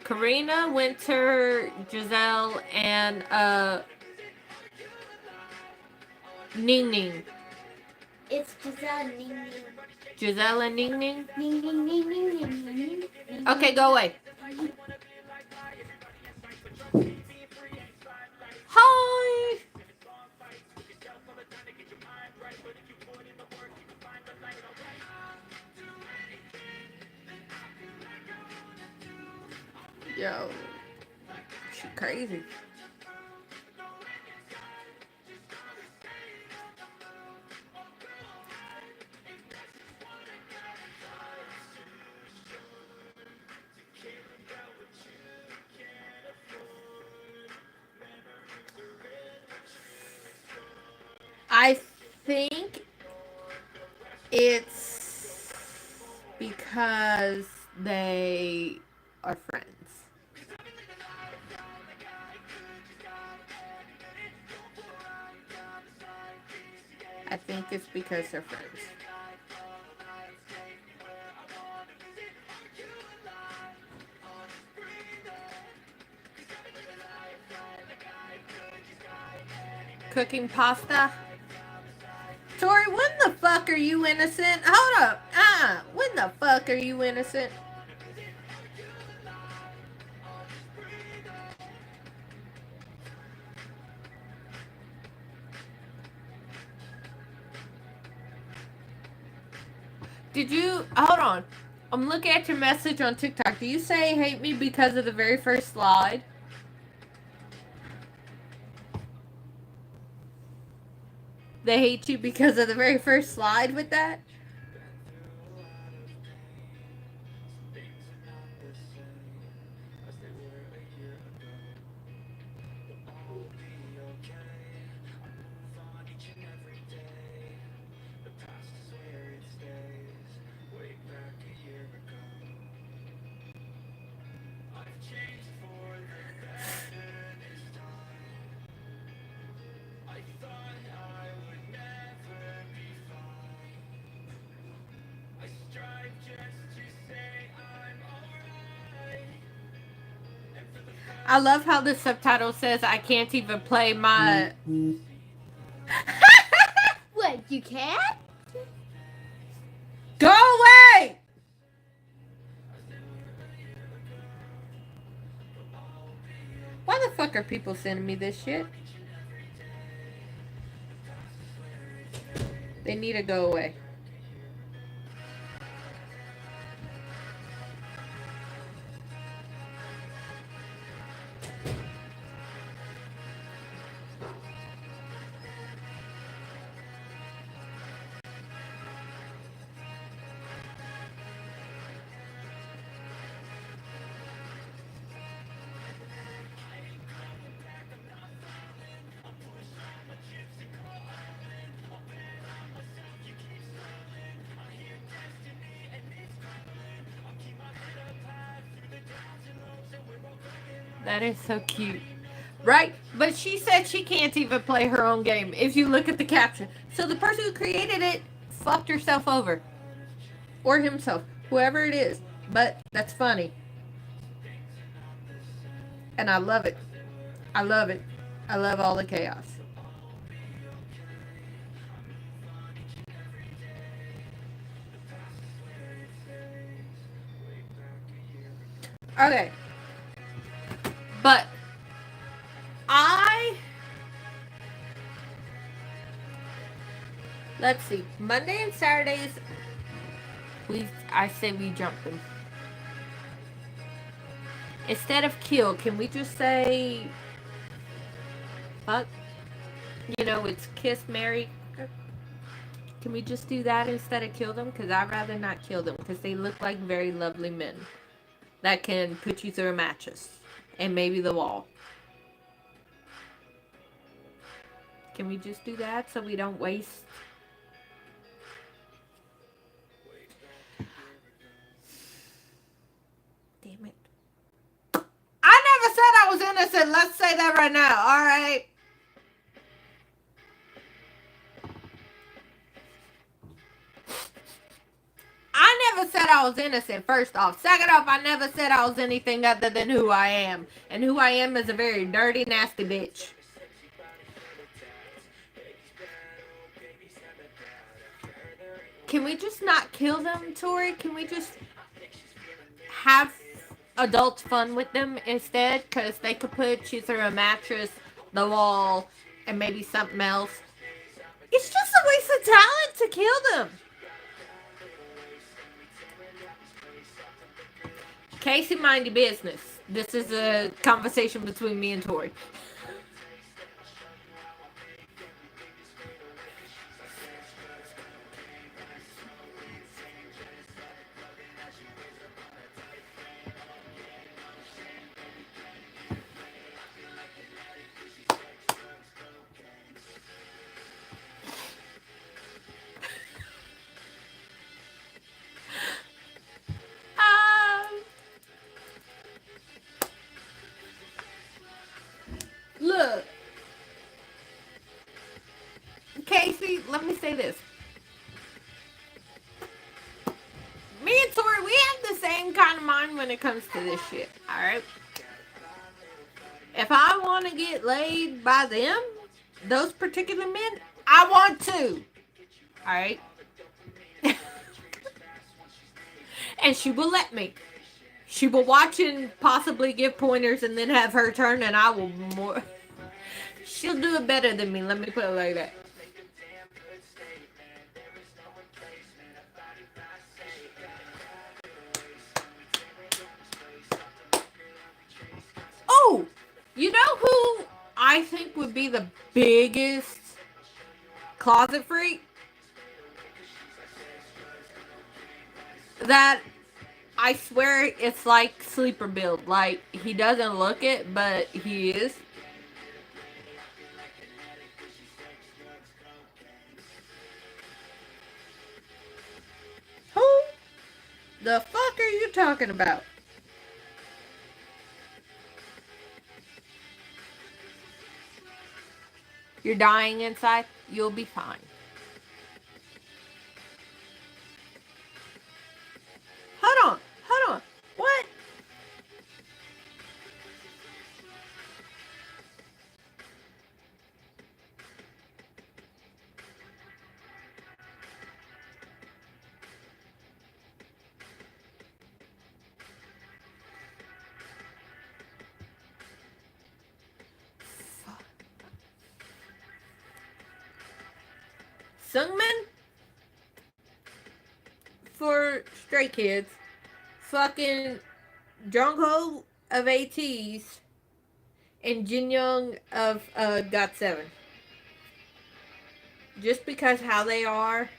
Karina, Winter, Giselle, and Ning Ning. It's Giselle, Ning Ning. Giselle and Ning Ning? Ning Ning, Ning Ning, Ning Ning. Okay, go away. Hi! Yo, she crazy. I think it's because they are friends. I think it's because they're friends. Cooking pasta? Tori, when the fuck are you innocent? Hold up. When the fuck are you innocent? Did you... Hold on. I'm looking at your message on TikTok. Do you say hate me because of the very first slide? They hate you because of the very first slide with that? I love how the subtitle says I can't even play my... What, you can't? Go away! Why the fuck are people sending me this shit? They need to go away. That is so cute. Right? But she said she can't even play her own game if you look at the caption. So the person who created it fucked herself over. Or himself. Whoever it is. But that's funny. And I love it. I love it. I love all the chaos. Okay. But let's see. Monday and Saturdays, I say we jump them. Instead of kill, can we just say fuck? You know, it's kiss, marry. Can we just do that instead of kill them? Because I'd rather not kill them because they look like very lovely men that can put you through a mattress and maybe the wall. Can we just do that so we don't waste? Damn it. I never said I was innocent. Let's say that right now. All right. I never said I was innocent, first off. Second off, I never said I was anything other than who I am. And who I am is a very dirty, nasty bitch. Can we just not kill them, Tori? Can we just have adult fun with them instead? Because they could put you through a mattress, the wall, and maybe something else. It's just a waste of talent to kill them. Casey, mind your business. This is a conversation between me and Tori. Look, Casey, let me say this. Me and Tori, we have the same kind of mind when it comes to this shit, alright? If I want to get laid by them, those particular men, I want to. Alright? And she will let me. She will watch and possibly give pointers and then have her turn and I will more... She'll do it better than me, let me put it like that. Oh! You know who I think would be the biggest closet freak? That I swear it's like sleeper build. Like, he doesn't look it, but he is. Who the fuck are you talking about? You're dying inside? You'll be fine. Hold on. What? Sungmin for Stray Kids, fucking Jungho of ATs, and Jinyoung of GOT7. Just because how they are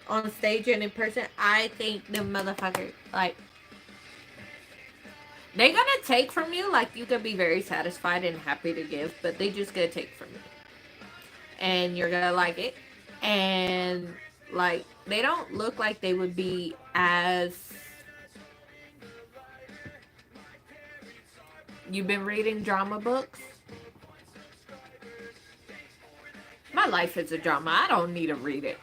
on stage and in person, I think the motherfucker, like, they gonna take from you, like, you could be very satisfied and happy to give, but they just gonna take from you. And you're gonna like it. And, like, they don't look like they would be as... You've been reading drama books? My life is a drama. I don't need to read it.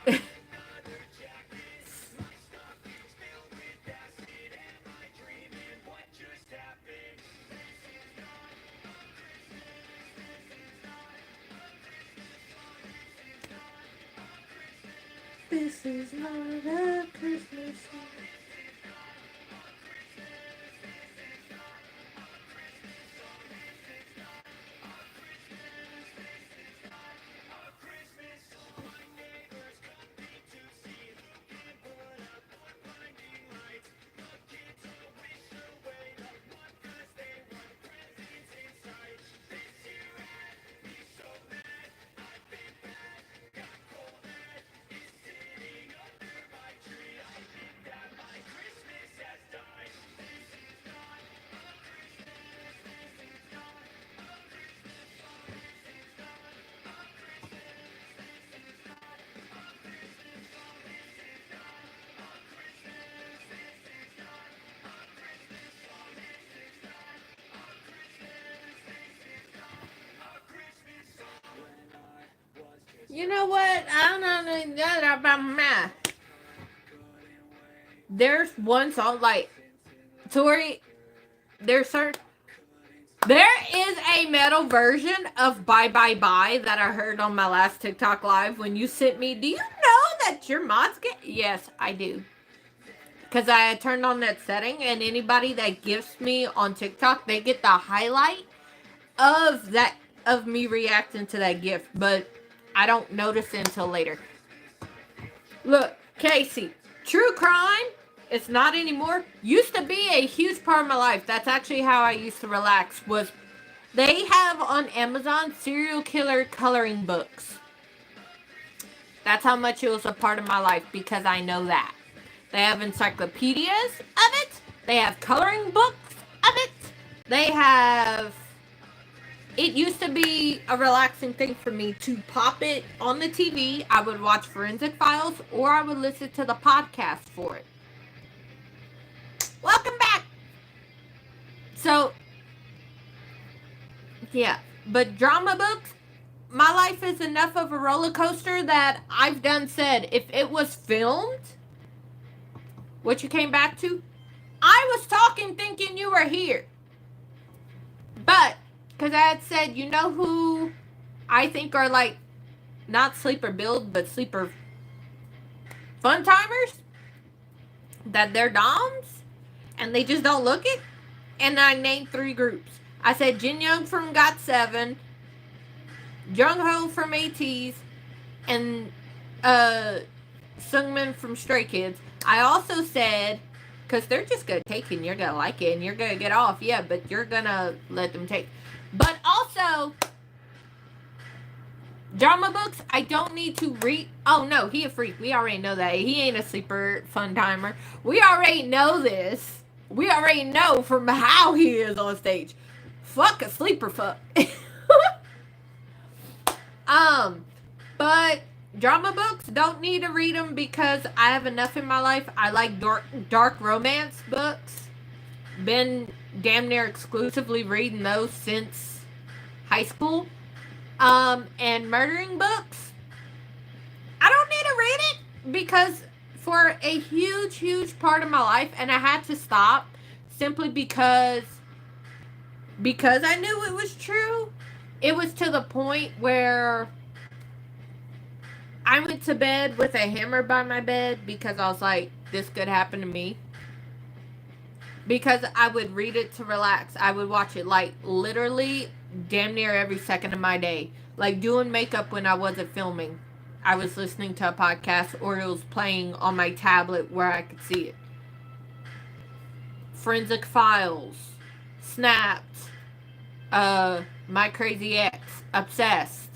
This is not a Christmas song. You know what? I don't know about math. There's one song, like, Tori, there is a metal version of Bye Bye Bye that I heard on my last TikTok live when you sent me. Do you know that your mods get... Yes, I do. Because I had turned on that setting, and anybody that gifts me on TikTok, they get the highlight of me reacting to that gift, but I don't notice it until later. Look, Casey, true crime, it's not anymore. Used to be a huge part of my life. That's actually how I used to relax. Was they have on Amazon serial killer coloring books. That's how much it was a part of my life, because I know that. They have encyclopedias of it. They have coloring books of it. They have... It used to be a relaxing thing for me to pop it on the TV. I would watch Forensic Files, or I would listen to the podcast for it. Welcome back! So, yeah. But drama books, my life is enough of a roller coaster that I've done said, if it was filmed, what you came back to, I was talking thinking you were here. But... Because I had said, you know who I think are, like, not sleeper build, but sleeper fun timers? That they're doms, and they just don't look it? And I named 3 groups. I said Jinyoung from GOT7, Jungho from ATs, and Sungmin from Stray Kids. I also said, because they're just going to take it, and you're going to like it, and you're going to get off. Yeah, but you're going to let them take. But also, drama books, I don't need to read. Oh, no, he a freak. We already know that. He ain't a sleeper fun timer. We already know this. We already know from how he is on stage. Fuck a sleeper fuck. But drama books, don't need to read them because I have enough in my life. I like dark romance books. Been damn near exclusively reading those since high school. And murdering books, I don't need to read it because for a huge part of my life, and I had to stop simply because I knew it was true. It was to the point where I went to bed with a hammer by my bed because I was like, this could happen to me. Because I would read it to relax. I would watch it, like, literally damn near every second of my day. Like, doing makeup when I wasn't filming. I was listening to a podcast or it was playing on my tablet where I could see it. Forensic Files, Snapped, My Crazy Ex, Obsessed.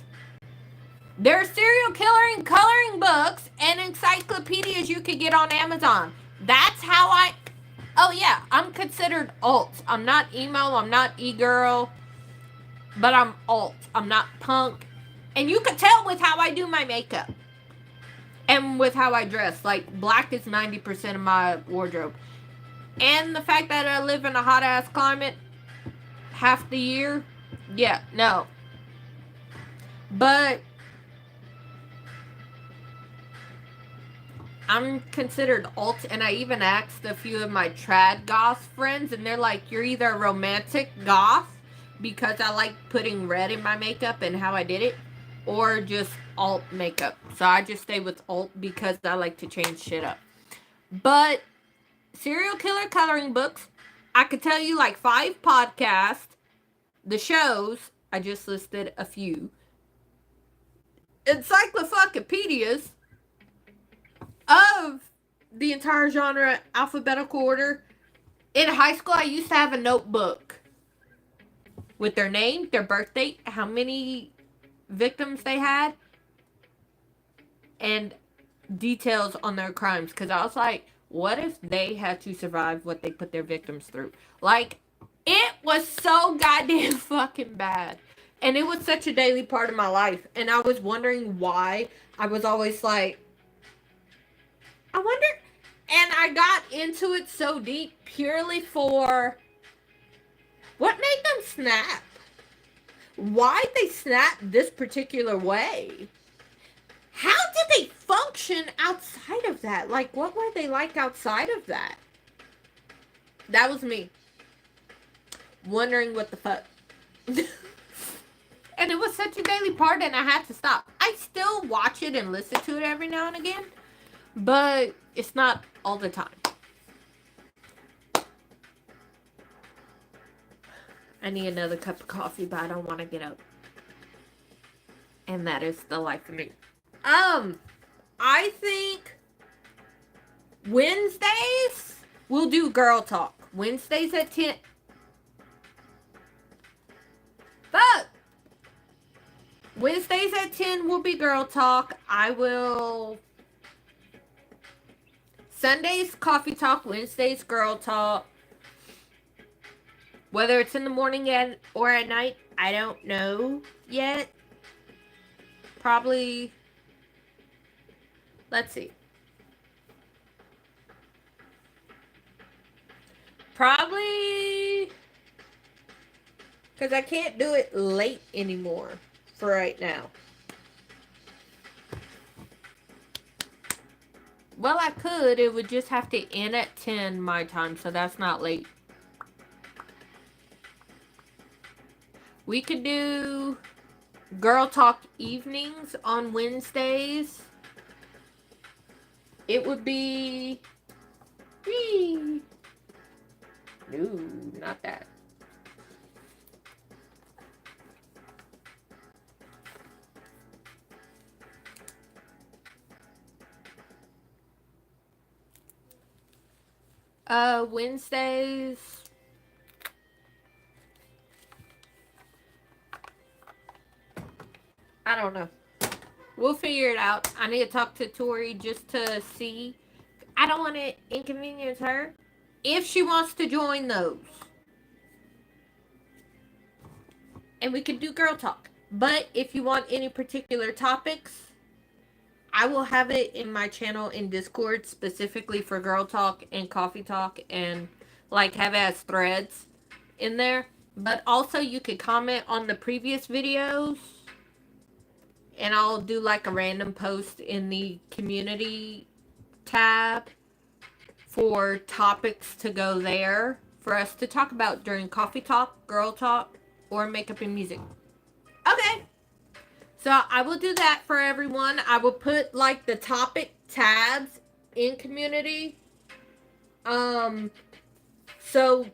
There are serial killer and coloring books and encyclopedias you could get on Amazon. That's how I. Oh, yeah, I'm considered alt. I'm not emo, I'm not e-girl, but I'm alt. I'm not punk. And you could tell with how I do my makeup and with how I dress. Like, black is 90% of my wardrobe. And the fact that I live in a hot ass climate half the year, yeah, no. But I'm considered alt, and I even asked a few of my trad goth friends, and they're like, you're either a romantic goth because I like putting red in my makeup and how I did it, or just alt makeup. So I just stay with alt because I like to change shit up. But serial killer coloring books, I could tell you like 5 podcasts, the shows, I just listed a few, encyclopedias of the entire genre, alphabetical order. In high school, I used to have a notebook with their name, their birthday, how many victims they had, and details on their crimes. Because I was like, what if they had to survive what they put their victims through? Like, it was so goddamn fucking bad. And it was such a daily part of my life. And I was wondering why I was always like, I wonder. And I got into it so deep purely for what made them snap? Why'd they snap this particular way? How did they function outside of that? Like, what were they like outside of that? That was me. Wondering what the fuck. And it was such a daily part and I had to stop. I still watch it and listen to it every now and again. But it's not all the time. I need another cup of coffee, but I don't want to get up. And that is the life of me. I think Wednesdays we'll do girl talk. Wednesdays at 10. Fuck. Wednesdays at 10 will be girl talk. I will. Sundays coffee talk. Wednesdays girl talk. Whether it's in the morning or at night, I don't know yet. Probably. Let's see. Probably. Because I can't do it late anymore for right now. Well, I could. It would just have to end at 10 my time, so that's not late. We could do girl talk evenings on Wednesdays. It would be... No, not that. Wednesdays. I don't know. We'll figure it out. I need to talk to Tori just to see. I don't want to inconvenience her. If she wants to join those. And we can do girl talk. But if you want any particular topics, I will have it in my channel in Discord specifically for girl talk and coffee talk and like have it as threads in there. But also you could comment on the previous videos and I'll do like a random post in the community tab for topics to go there for us to talk about during coffee talk, girl talk, or makeup and music. Okay. So I will do that for everyone. I will put like the topic tabs in community. So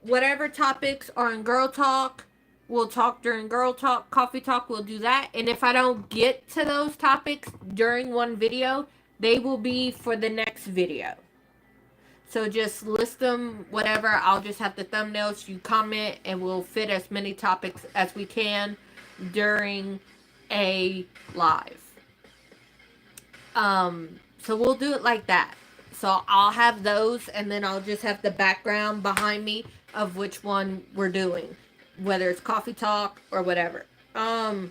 whatever topics are in girl talk we'll talk during girl talk, coffee talk, we'll do that. And if I don't get to those topics during one video, they will be for the next video. So just list them, whatever. I'll just have the thumbnails. You comment, and we'll fit as many topics as we can during a live. So we'll do it like that. So I'll have those, and then I'll just have the background behind me of which one we're doing, whether it's coffee talk or whatever. So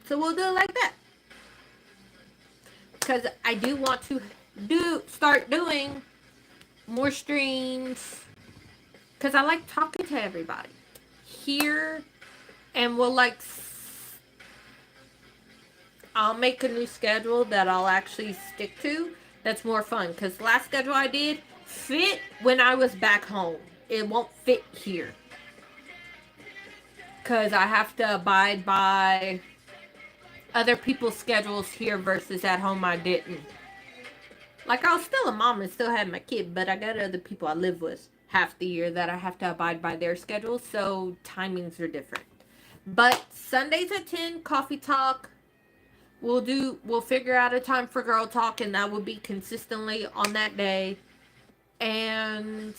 we'll do it like that, because I do want to start doing more streams, because I like talking to everybody here, and we'll I'll make a new schedule that I'll actually stick to. That's more fun, because the last schedule I did fit when I was back home. It won't fit here, because I have to abide by other people's schedules here versus at home I didn't. Like, I was still a mom and still had my kid, but I got other people I live with half the year that I have to abide by their schedules, so timings are different. But Sundays at 10, coffee talk. We'll figure out a time for girl talk, and that will be consistently on that day. And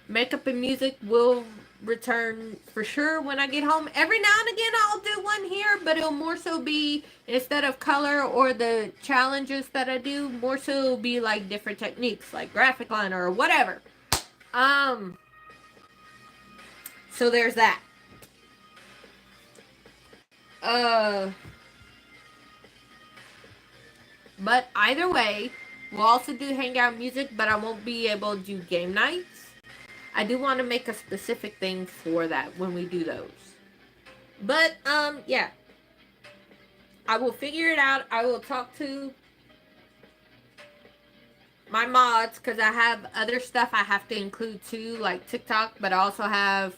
makeup and music will return for sure when I get home. Every now and again I'll do one here, but it'll more so be, instead of color or the challenges that I do, more so it'll be like different techniques, like graphic liner or whatever. So there's that. But either way, we'll also do hangout music, but I won't be able to do game nights. I do want to make a specific thing for that when we do those. But, yeah. I will figure it out. I will talk to my mods, because I have other stuff I have to include too, like TikTok, but I also have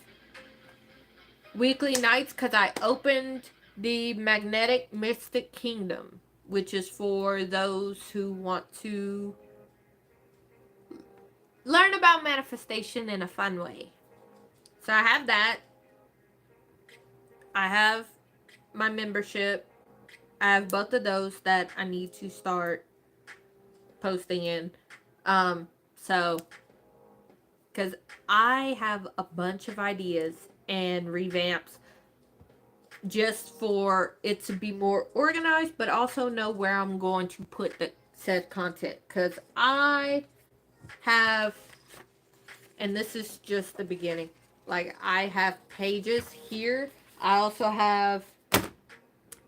weekly nights, because I opened the Magnetic Mystic Kingdom, which is for those who want to learn about manifestation in a fun way. So I have that. I have my membership. I have both of those that I need to start posting in. So, because I have a bunch of ideas and revamps just for it to be more organized, but also know where I'm going to put the said content. Because I have, and this is just the beginning, like I have pages here. I also have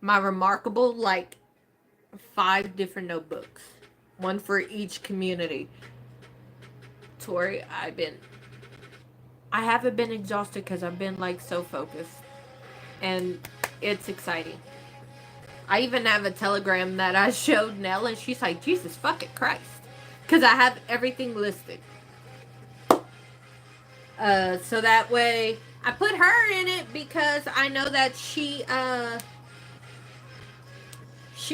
my remarkable, like 5 different notebooks, one for each community. Tori, I haven't been exhausted because I've been like so focused, and it's exciting. I even have a telegram that I showed Nell, and she's like, Jesus fucking Christ, because I have everything listed. So that way I put her in it because I know that she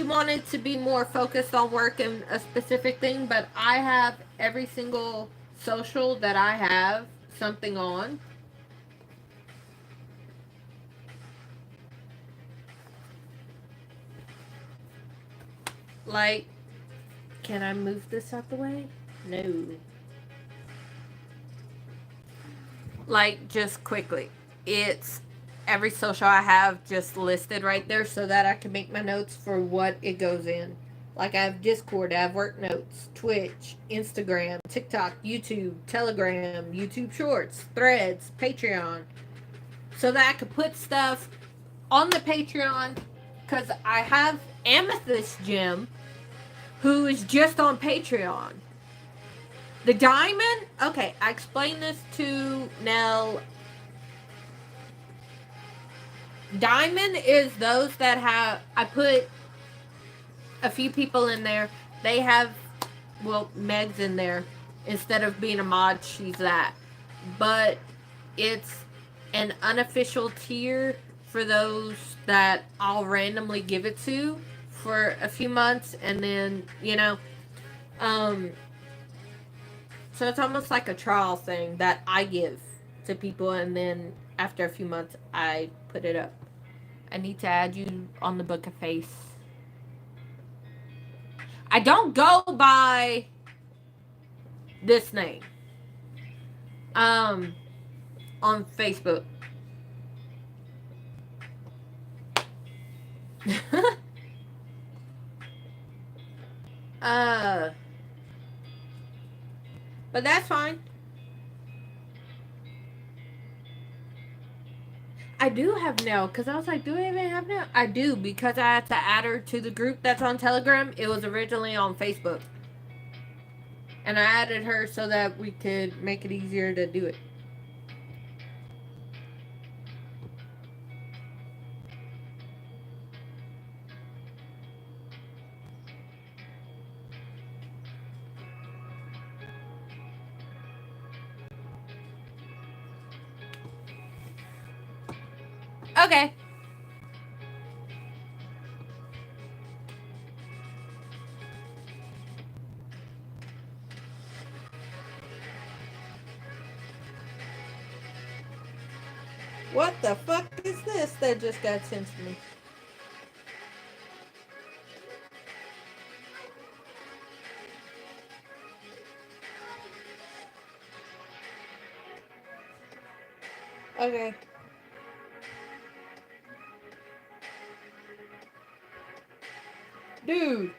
wanted to be more focused on work and a specific thing, but I have every single social that I have something on. Like, can I move this out the way? No. Like, just quickly, it's every social I have just listed right there so that I can make my notes for what it goes in. Like, I have Discord, I have work notes, Twitch, Instagram, TikTok, YouTube, Telegram, YouTube Shorts, Threads, Patreon. So that I could put stuff on the Patreon, because I have Amethyst Gem, who is just on Patreon. The diamond? Okay, I explained this to Nell. Diamond is those that have, I put a few people in there. They have, well, Meg's in there. Instead of being a mod, she's that. But it's an unofficial tier for those that I'll randomly give it to for a few months, and then, you know, so it's almost like a trial thing that I give to people, and then after a few months, I put it up. I need to add you on the Book of Face. I don't go by this name. Um, on Facebook. uh, but that's fine. I do have now because I was like, do I even have now? I do because I had to add her to the group that's on Telegram. It was originally on Facebook. And I added her so that we could make it easier to do it. Okay. What the fuck is this that just got sent to me? Okay. Dude.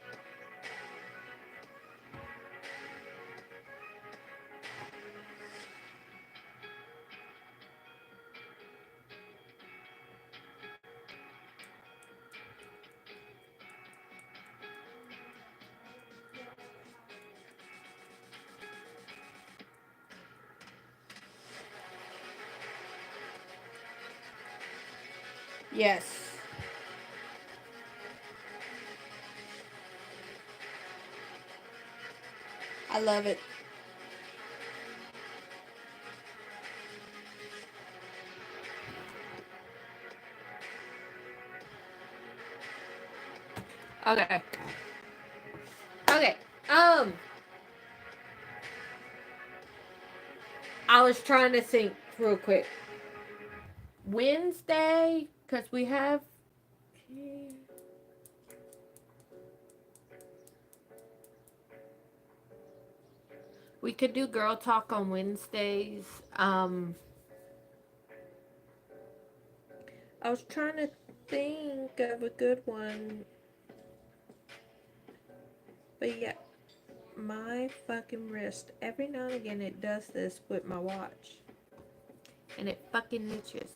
Yes. I love it. Okay. Okay. Um, I was trying to think real quick. Wednesday, because we have. We could do girl talk on Wednesdays. I was trying to think of a good one. But yeah, my fucking wrist. Every now and again it does this with my watch. And it fucking itches.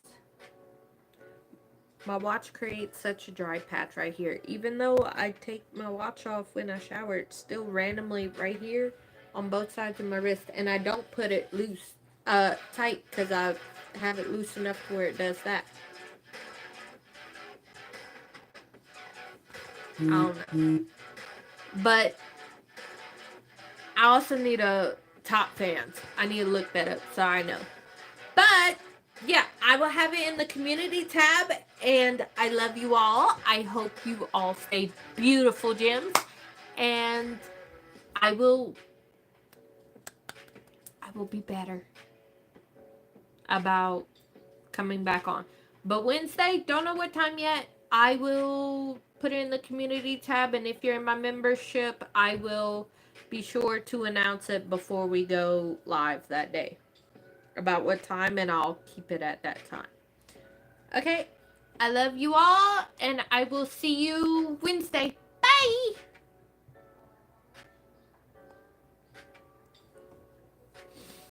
My watch creates such a dry patch right here. Even though I take my watch off when I shower, it's still randomly right here on both sides of my wrist. And I don't put it loose, tight, because I have it loose enough to where it does that. I don't know. But I also need a top fans. I need to look that up so I know. But yeah, I will have it in the community tab. And I love you all. I hope you all stay beautiful, gems. And I will be better about coming back on. But Wednesday, don't know what time yet. I will put it in the community tab, and if you're in my membership, I will be sure to announce it before we go live that day about what time, and I'll keep it at that time. Okay, I love you all, and I will see you Wednesday.